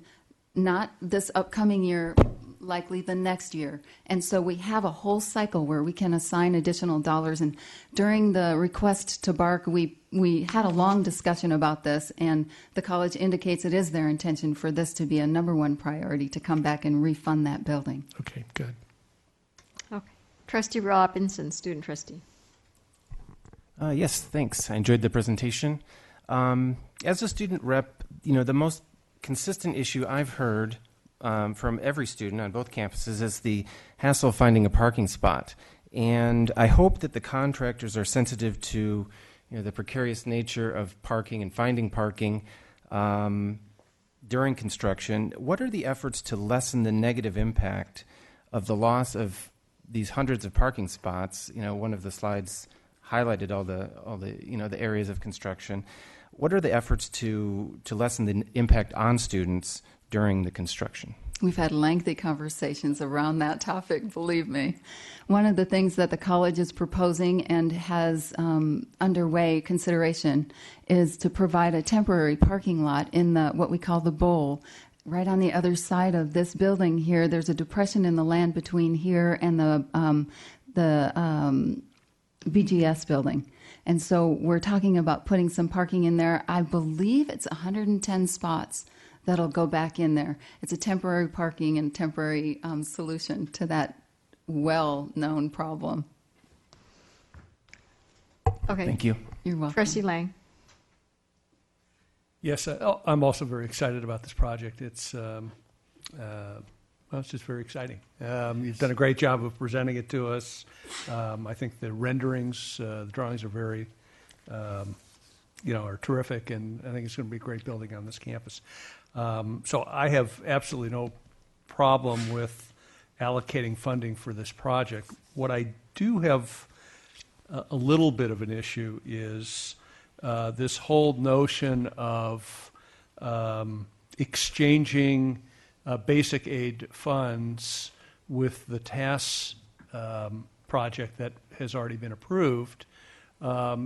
not this upcoming year, likely the next year. And so we have a whole cycle where we can assign additional dollars. And during the request to BARC, we had a long discussion about this, and the college indicates it is their intention for this to be a number one priority to come back and refund that building. Okay, good. Okay. Trustee Robinson, student trustee. Yes, thanks. I enjoyed the presentation. As a student rep, the most consistent issue I've heard from every student on both campuses is the hassle of finding a parking spot. And I hope that the contractors are sensitive to the precarious nature of parking and finding parking during construction. What are the efforts to lessen the negative impact of the loss of these hundreds of parking spots? One of the slides highlighted all the areas of construction. What are the efforts to lessen the impact on students during the construction? We've had lengthy conversations around that topic, believe me. One of the things that the college is proposing and has underway consideration is to provide a temporary parking lot in what we call the bowl. Right on the other side of this building here, there's a depression in the land between here and the BGS building. And so we're talking about putting some parking in there. I believe it's 110 spots that'll go back in there. It's a temporary parking and temporary solution to that well-known problem. Okay. Thank you. You're welcome. Trustee Lang. Yes, I'm also very excited about this project. It's just very exciting. You've done a great job of presenting it to us. I think the renderings, the drawings are very, are terrific, and I think it's going to be a great building on this campus. So I have absolutely no problem with allocating funding for this project. What I do have a little bit of an issue is this whole notion of exchanging basic aid funds with the TAS project that has already been approved,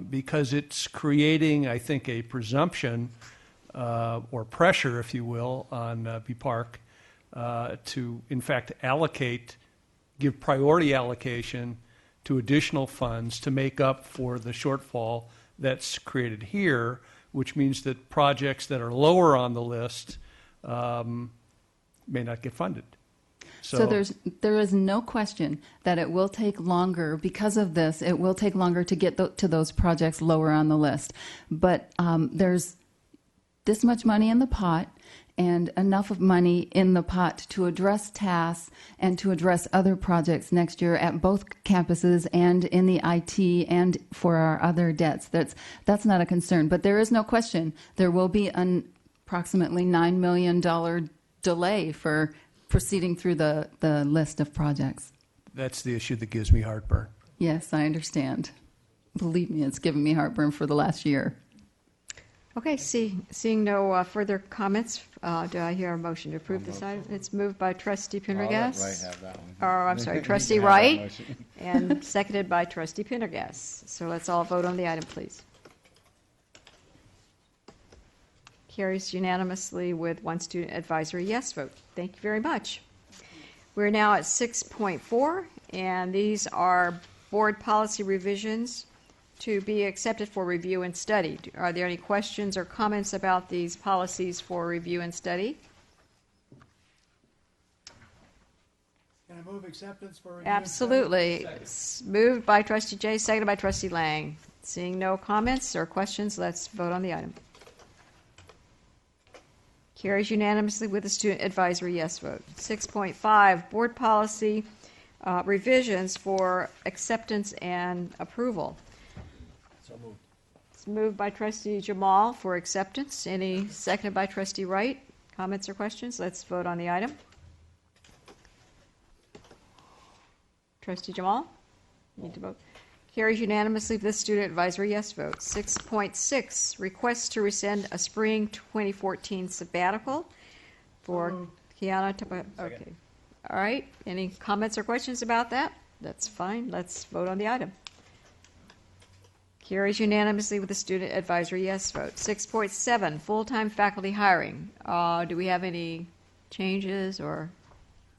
because it's creating, I think, a presumption or pressure, if you will, on BPARC to, in fact, give priority allocation to additional funds to make up for the shortfall that's created here, which means that projects that are lower on the list may not get funded. So there is no question that it will take longer because of this. It will take longer to get to those projects lower on the list. But there's this much money in the pot and enough of money in the pot to address tasks and to address other projects next year at both campuses and in the IT and for our other debts. That's not a concern. But there is no question there will be an approximately $9 million delay for proceeding through the list of projects. That's the issue that gives me heartburn. Yes, I understand. Believe me, it's given me heartburn for the last year. Okay, seeing no further comments, do I hear a motion to approve this item? It's moved by Trustee Prendergast. Right, have that one. Or, I'm sorry, Trustee You can have that Wright, motion. and seconded by Trustee Prendergast. So let's all vote on the item, please. Carries unanimously with one student advisory yes vote. Thank you very much. We're now at 6.4, and these are board policy revisions to be accepted for review and study. Are there any questions or comments about these policies for review and study? Can I move acceptance for review? Absolutely. It's moved by Trustee Jay, seconded by Trustee Lang. Seeing no comments or questions, let's vote on the item. Carries unanimously with a student advisory yes vote. 6.5, board policy revisions for acceptance and approval. So moved. It's moved by Trustee Jamal for acceptance. Any seconded by Trustee Wright? Comments or questions? Let's vote on the item. Trustee Jamal? Need to vote. Carries unanimously with the student advisory yes vote. 6.6, request to rescind a spring 2014 sabbatical for Kiana. Okay. All right. Any comments or questions about that? That's fine. Let's vote on the item. Carries unanimously with the student advisory yes vote. 6.7, full-time faculty hiring. Do we have any changes or?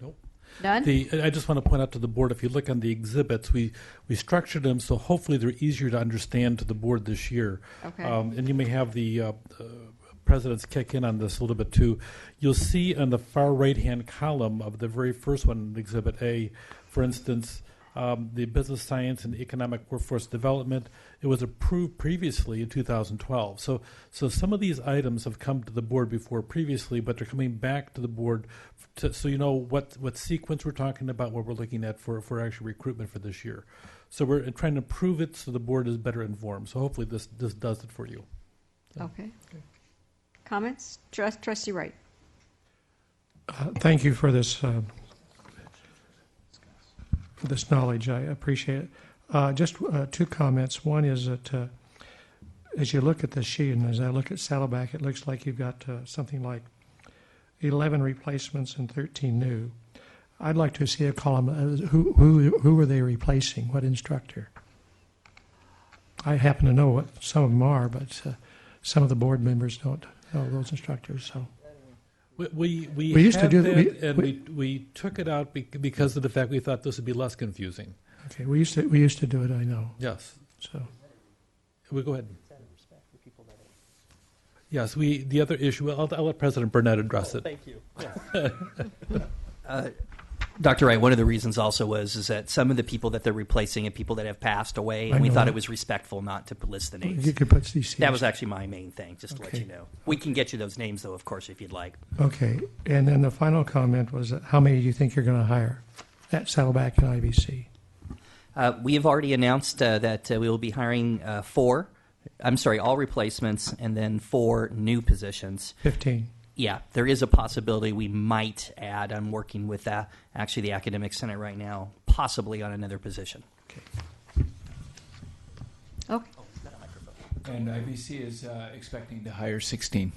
Nope. None? I just want to point out to the board, if you look on the exhibits, we structured them so hopefully they're easier to understand to the board this year. Okay. And you may have the presidents kick in on this a little bit too. You'll see on the far right-hand column of the very first one, Exhibit A, for instance, the business science and economic workforce development, it was approved previously in 2012. So some of these items have come to the board before previously, but they're coming back to the board so you know what sequence we're talking about, what we're looking at for actual recruitment for this year. So we're trying to improve it so the board is better informed. So hopefully this does it for you. Okay. Comments? Trustee Wright. Thank you for this knowledge. I appreciate it. Just two comments. One is that as you look at the sheet, and as I look at Saddleback, it looks like you've got something like 11 replacements and 13 new. I'd like to see a column. Who are they replacing? What instructor? I happen to know what some of them are, but some of the board members don't know those instructors. So. We used to do that, and we took it out because of the fact we thought this would be less confusing. Okay, we used to do it. I know. Yes. So. We go ahead. Yes, the other issue. I'll let President Burnett address it. Thank you. Dr. Wright, one of the reasons also is that some of the people that they're replacing are people that have passed away, and we thought it was respectful not to list the names. You could put CC. That was actually my main thing, just to let you know. We can get you those names, though, of course, if you'd like. Okay, and then the final comment was how many do you think you're going to hire at Saddleback and IBC? We have already announced that we will be hiring all replacements, and then 4 new positions. 15. Yeah, there is a possibility we might add. I'm working with actually the Academic Senate right now, possibly on another position. Okay. And IBC is expecting to hire 16.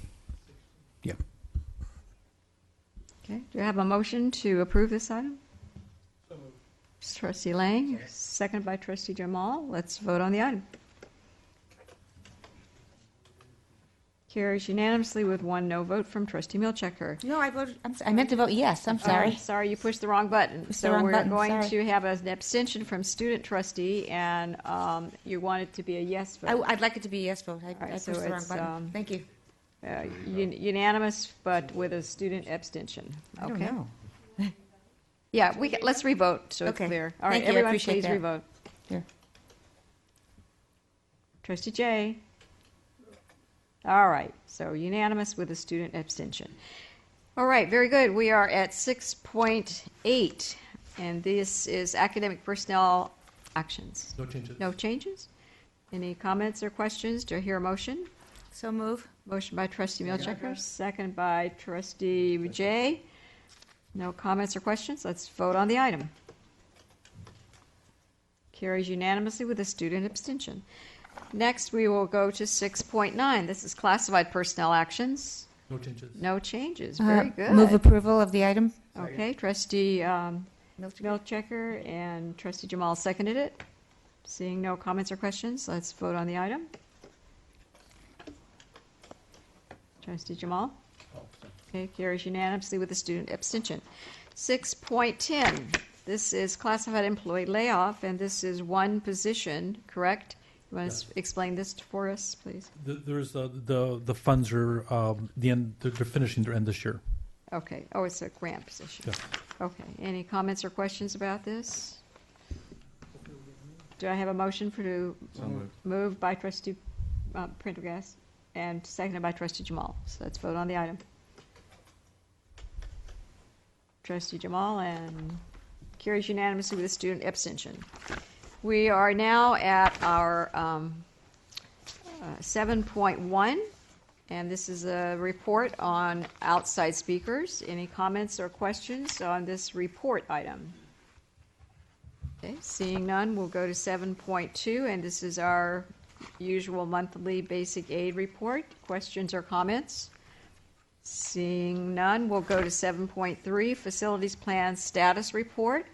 Yeah. Okay. Do you have a motion to approve this item? Trustee Lang, seconded by Trustee Jamal. Let's vote on the item. Carries unanimously with 1 no vote from Trustee Milchiker. No, I meant to vote yes. I'm sorry. Sorry, you pushed the wrong button. Pushed the wrong button, We're going sorry. to have an abstention from student trustee, and you want it to be a yes vote. I'd like it to be a yes vote. I right, pushed so the wrong it's, button. Thank you. Unanimous, but with a student abstention. I don't Okay. know. Yeah, let's revote so Okay. it's clear. All right, Thank you. I everyone, appreciate please that. revote. Here. Trustee Jay. All right, so unanimous with a student abstention. All right, very good. We are at 6.8, and this is academic personnel actions. No changes. No changes? Any comments or questions? Do I hear a motion? So move. Motion by Trustee Milchiker, second by Trustee Jay. No comments or questions? Let's vote on the item. Carries unanimously with a student abstention. Next, we will go to 6.9. This is classified personnel actions. No changes. No changes. Very good. Move approval of the item. Okay, Trustee Milchiker and Trustee Jamal seconded it. Seeing no comments or questions, let's vote on the item. Trustee Jamal? Okay, carries unanimously with a student abstention. 6.10, this is classified employee layoff, and this is one position, correct? You want to explain this for us, please? There's the funds are the end. They're finishing their end this year. Okay, oh, it's a grant position. Yeah. Okay, any comments or questions about this? Do I have a motion moved by Trustee Prendergast and seconded by Trustee Jamal? So let's vote on the item. Trustee Jamal, and carries unanimously with a student abstention. We are now at our 7.1, and this is a report on outside speakers. Any comments or questions on this report item? Okay, seeing none, we'll go to 7.2, and this is our usual monthly basic aid report. Questions or comments? Seeing none, we'll go to 7.3, facilities plan status report.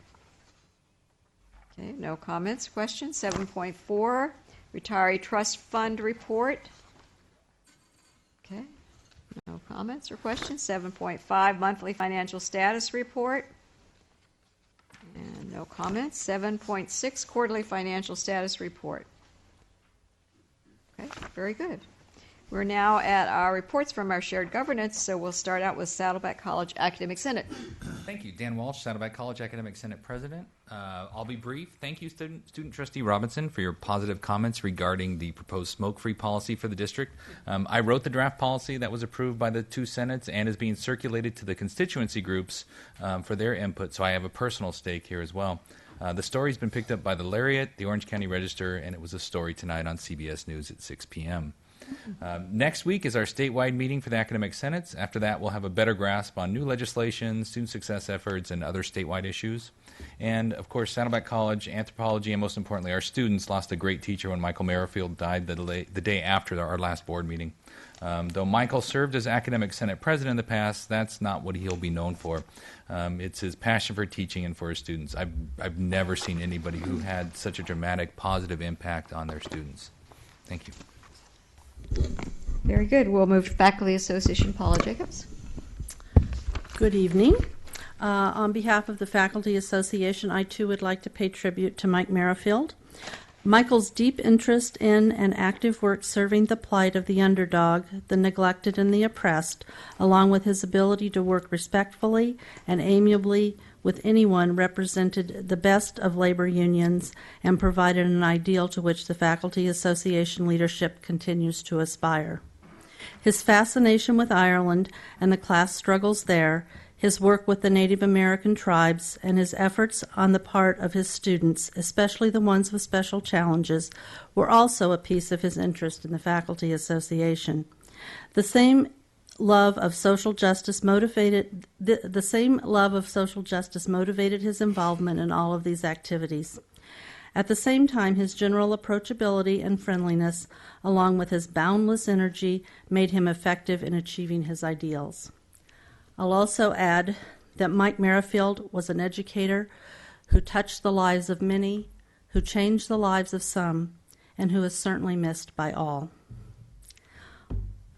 Okay, no comments, questions. 7.4, retiree trust fund report. Okay, no comments or questions. 7.5, monthly financial status report. And no comments. 7.6, quarterly financial status report. Okay, very good. We're now at our reports from our shared governance, so we'll start out with Saddleback College Academic Senate. Thank you. Dan Walsh, Saddleback College Academic Senate President. I'll be brief. Thank you, Student Trustee Robinson, for your positive comments regarding the proposed smoke-free policy for the district. I wrote the draft policy that was approved by the two Senates and is being circulated to the constituency groups for their input, so I have a personal stake here as well. The story's been picked up by the Lariat, the Orange County Register, and it was a story tonight on CBS News at 6 p.m. Next week is our statewide meeting for the academic senates. After that, we'll have a better grasp on new legislation, student success efforts, and other statewide issues. And, of course, Saddleback College, anthropology, and most importantly, our students lost a great teacher when Michael Merrifield died the day after our last board meeting. Though Michael served as academic senate president in the past, that's not what he'll be known for. It's his passion for teaching and for his students. I've never seen anybody who had such a dramatic positive impact on their students. Thank you. Very good. We'll move to Faculty Association. Paula Jacobs. Good evening. On behalf of the Faculty Association, I too would like to pay tribute to Mike Merrifield. Michael's deep interest in and active work serving the plight of the underdog, the neglected, and the oppressed, along with his ability to work respectfully and amiably with anyone, represented the best of labor unions and provided an ideal to which the Faculty Association leadership continues to aspire. His fascination with Ireland and the class struggles there, his work with the Native American tribes, and his efforts on the part of his students, especially the ones with special challenges, were also a piece of his interest in the Faculty Association. The same love of social justice motivated his involvement in all of these activities. At the same time, his general approachability and friendliness, along with his boundless energy, made him effective in achieving his ideals. I'll also add that Mike Merrifield was an educator who touched the lives of many, who changed the lives of some, and who is certainly missed by all.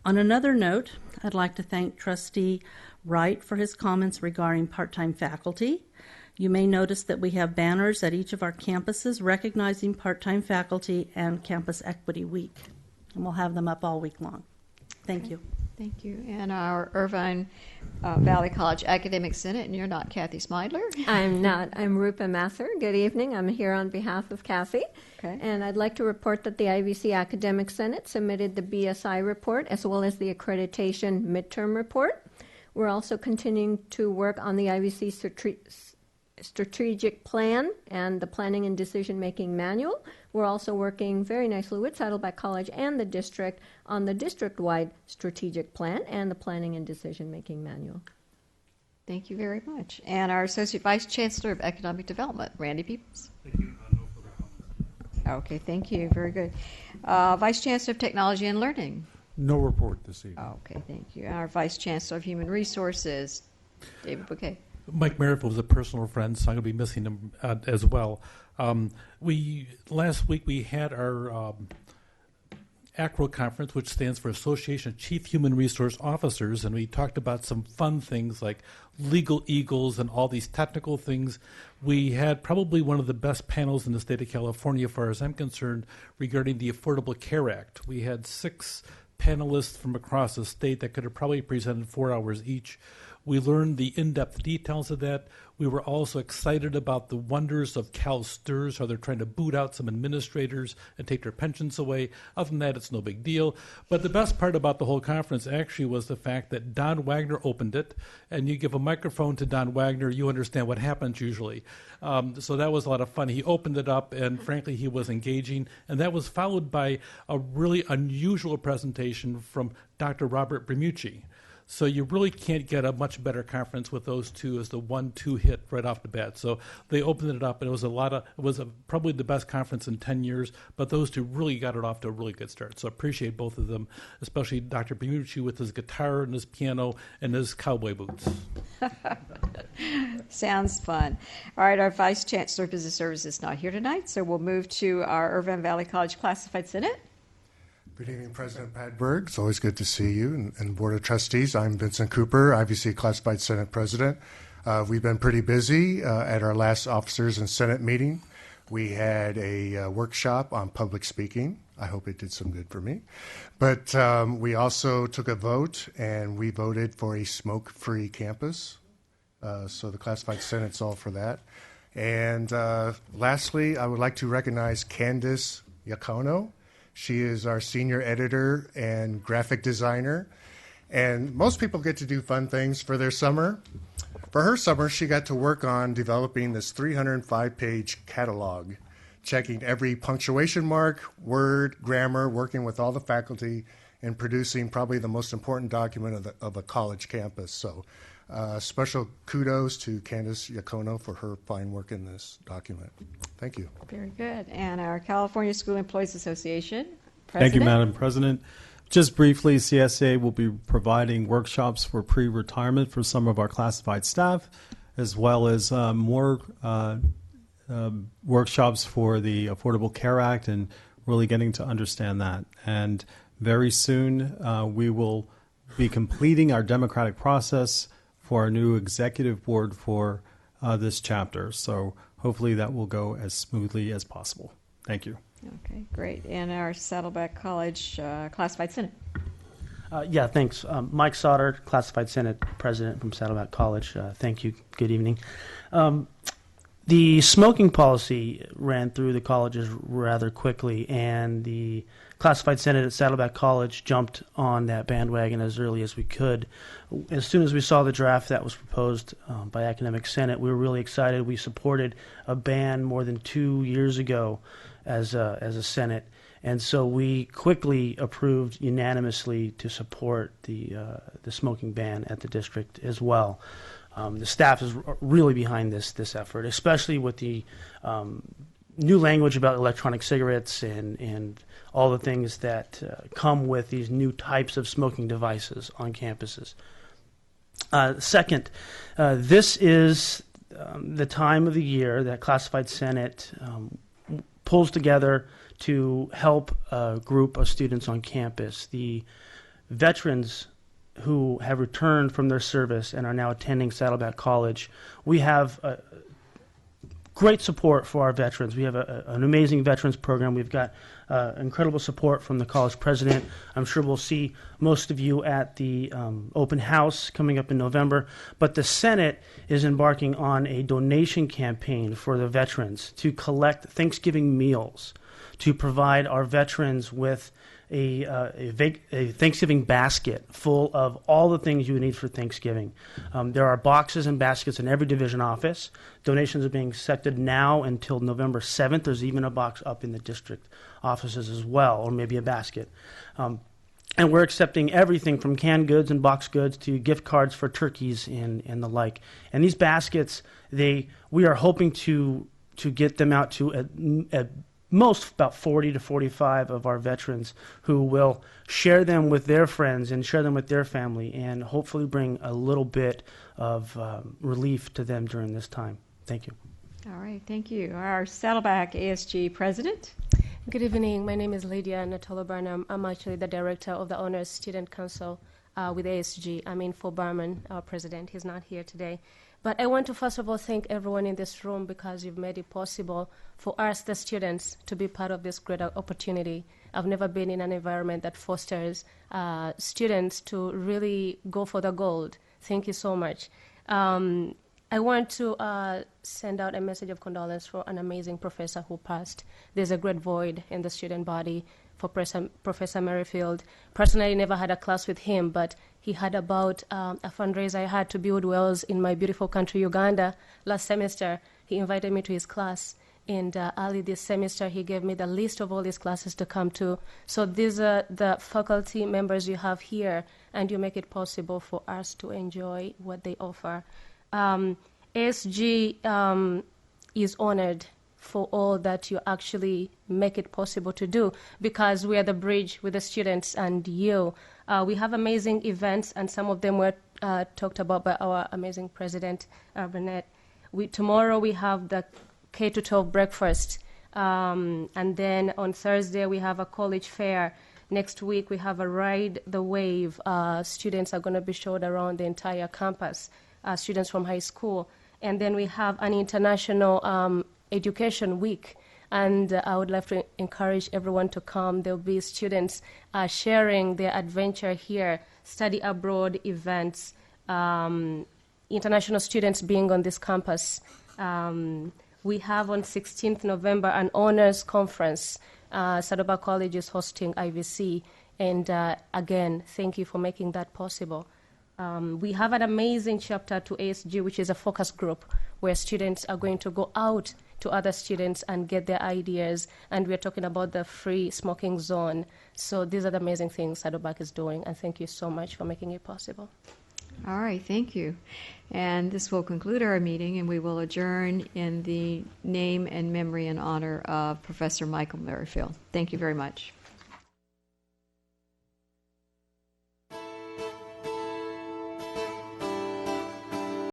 On another note, I'd like to thank Trustee Wright for his comments regarding part-time faculty. You may notice that we have banners at each of our campuses recognizing part-time faculty and Campus Equity Week, and we'll have them up all week long. Thank you. Thank you. And our Irvine Valley College Academic Senate, and you're not Kathy Smidler? I'm not. I'm Rupa Mather. Good evening. I'm here on behalf of Kathy. Okay. And I'd like to report that the IVC Academic Senate submitted the BSI report as well as the accreditation midterm report. We're also continuing to work on the IVC strategic plan and the planning and decision-making manual. We're also working very nicely with Saddleback College and the district on the district-wide strategic plan and the planning and decision-making manual. Thank you very much. And our Associate Vice Chancellor of Economic Development, Randy Peoples. Thank you. No further comments. Okay, thank you. Very good. Vice Chancellor of Technology and Learning. No report this evening. Okay, thank you. Our Vice Chancellor of Human Resources, David Bouquet. Mike Merrifield was a personal friend, so I'm going to be missing him as well. Last week we had our ACRO conference, which stands for Association of Chief Human Resource Officers, and we talked about some fun things like legal eagles and all these technical things. We had probably one of the best panels in the state of California, as far as I'm concerned, regarding the Affordable Care Act. We had 6 panelists from across the state that could have probably presented 4 hours each. We learned the in-depth details of that. We were also excited about the wonders of CalSTRS, how they're trying to boot out some administrators and take their pensions away. Other than that, it's no big deal. But the best part about the whole conference actually was the fact that Don Wagner opened it, and you give a microphone to Don Wagner, you understand what happens usually. So that was a lot of fun. He opened it up, and frankly, he was engaging. And that was followed by a really unusual presentation from Dr. Robert Bermucci. So you really can't get a much better conference with those two as the 1-2 hit right off the bat. So they opened it up, and it was probably the best conference in 10 years, but those two really got it off to a really good start. So I appreciate both of them, especially Dr. Bermucci with his guitar and his piano and his cowboy boots. Sounds fun. All right, our Vice Chancellor of Business Services is not here tonight, so we'll move to our Irvine Valley College Classified Senate. Good evening, President Pat Berg. It's always good to see you and Board of Trustees. I'm Vincent Cooper, IVC Classified Senate President. We've been pretty busy at our last Officers and Senate meeting. We had a workshop on public speaking. I hope it did some good for me. But we also took a vote, and we voted for a smoke-free campus. So the Classified Senate's all for that. And lastly, I would like to recognize Candace Yacono. She is our senior editor and graphic designer. And most people get to do fun things for their summer. For her summer, she got to work on developing this 305-page catalog, checking every punctuation mark, word, grammar, working with all the faculty, and producing probably the most important document of a college campus. So special kudos to Candace Yacono for her fine work in this document. Thank you. Very good. And our California School Employees Association President. Thank you, Madam President. Just briefly, CSA will be providing workshops for pre-retirement for some of our classified staff, as well as more workshops for the Affordable Care Act and really getting to understand that. And very soon, we will be completing our democratic process for our new executive board for this chapter. So hopefully that will go as smoothly as possible. Thank you. Okay, great. And our Saddleback College Classified Senate. Yeah, thanks. Mike Sauter, Classified Senate President from Saddleback College. Thank you. Good evening. The smoking policy ran through the colleges rather quickly, and the Classified Senate at Saddleback College jumped on that bandwagon as early as we could. As soon as we saw the draft that was proposed by Academic Senate, we were really excited. We supported a ban more than 2 years ago as a Senate, and so we quickly approved unanimously to support the smoking ban at the district as well. The staff is really behind this effort, especially with the new language about electronic cigarettes and all the things that come with these new types of smoking devices on campuses. Second, this is the time of the year that Classified Senate pulls together to help a group of students on campus. The veterans who have returned from their service and are now attending Saddleback College, we have great support for our veterans. We have an amazing veterans program. We've got incredible support from the college president. I'm sure we'll see most of you at the open house coming up in November. But the Senate is embarking on a donation campaign for the veterans to collect Thanksgiving meals, to provide our veterans with a Thanksgiving basket full of all the things you would need for Thanksgiving. There are boxes and baskets in every division office. Donations are being accepted now until November 7th. There's even a box up in the district offices as well, or maybe a basket. And we're accepting everything from canned goods and boxed goods to gift cards for turkeys and the like. And these baskets, we are hoping to get them out to at most about 40 to 45 of our veterans who will share them with their friends and share them with their family and hopefully bring a little bit of relief to them during this time. Thank you. All right, thank you. Our Saddleback ASG president. Good evening. My name is Lydia Natolo Burnham. I'm actually the director of the Honors Student Council with ASG. I'm in for Berman, our president. He's not here today. But I want to first of all thank everyone in this room because you've made it possible for us, the students, to be part of this great opportunity. I've never been in an environment that fosters students to really go for the gold. Thank you so much. I want to send out a message of condolence for an amazing professor who passed. There's a great void in the student body for Professor Merrifield. Personally, I never had a class with him, but he had about a fundraiser I had to build wells in my beautiful country, Uganda, last semester. He invited me to his class, and early this semester, he gave me the list of all his classes to come to. So these are the faculty members you have here, and you make it possible for us to enjoy what they offer. ASG is honored for all that you actually make it possible to do, because we are the bridge with the students and you. We have amazing events, and some of them were talked about by our amazing president, Burnett. Tomorrow we have the K-12 breakfast, and then on Thursday we have a college fair. Next week we have a Ride the Wave. Students are going to be showed around the entire campus, students from high school. And then we have an international education week, and I would like to encourage everyone to come. There'll be students sharing their adventure here, study abroad events, international students being on this campus. We have on 16th November an honors conference. Saddleback College is hosting IVC, and again, thank you for making that possible. We have an amazing chapter to ASG, which is a focus group where students are going to go out to other students and get their ideas. And we're talking about the free smoking zone. So these are the amazing things Saddleback is doing. And thank you so much for making it possible. All right, thank you. And this will conclude our meeting, and we will adjourn in the name and memory and honor of Professor Michael Merrifield. Thank you very much.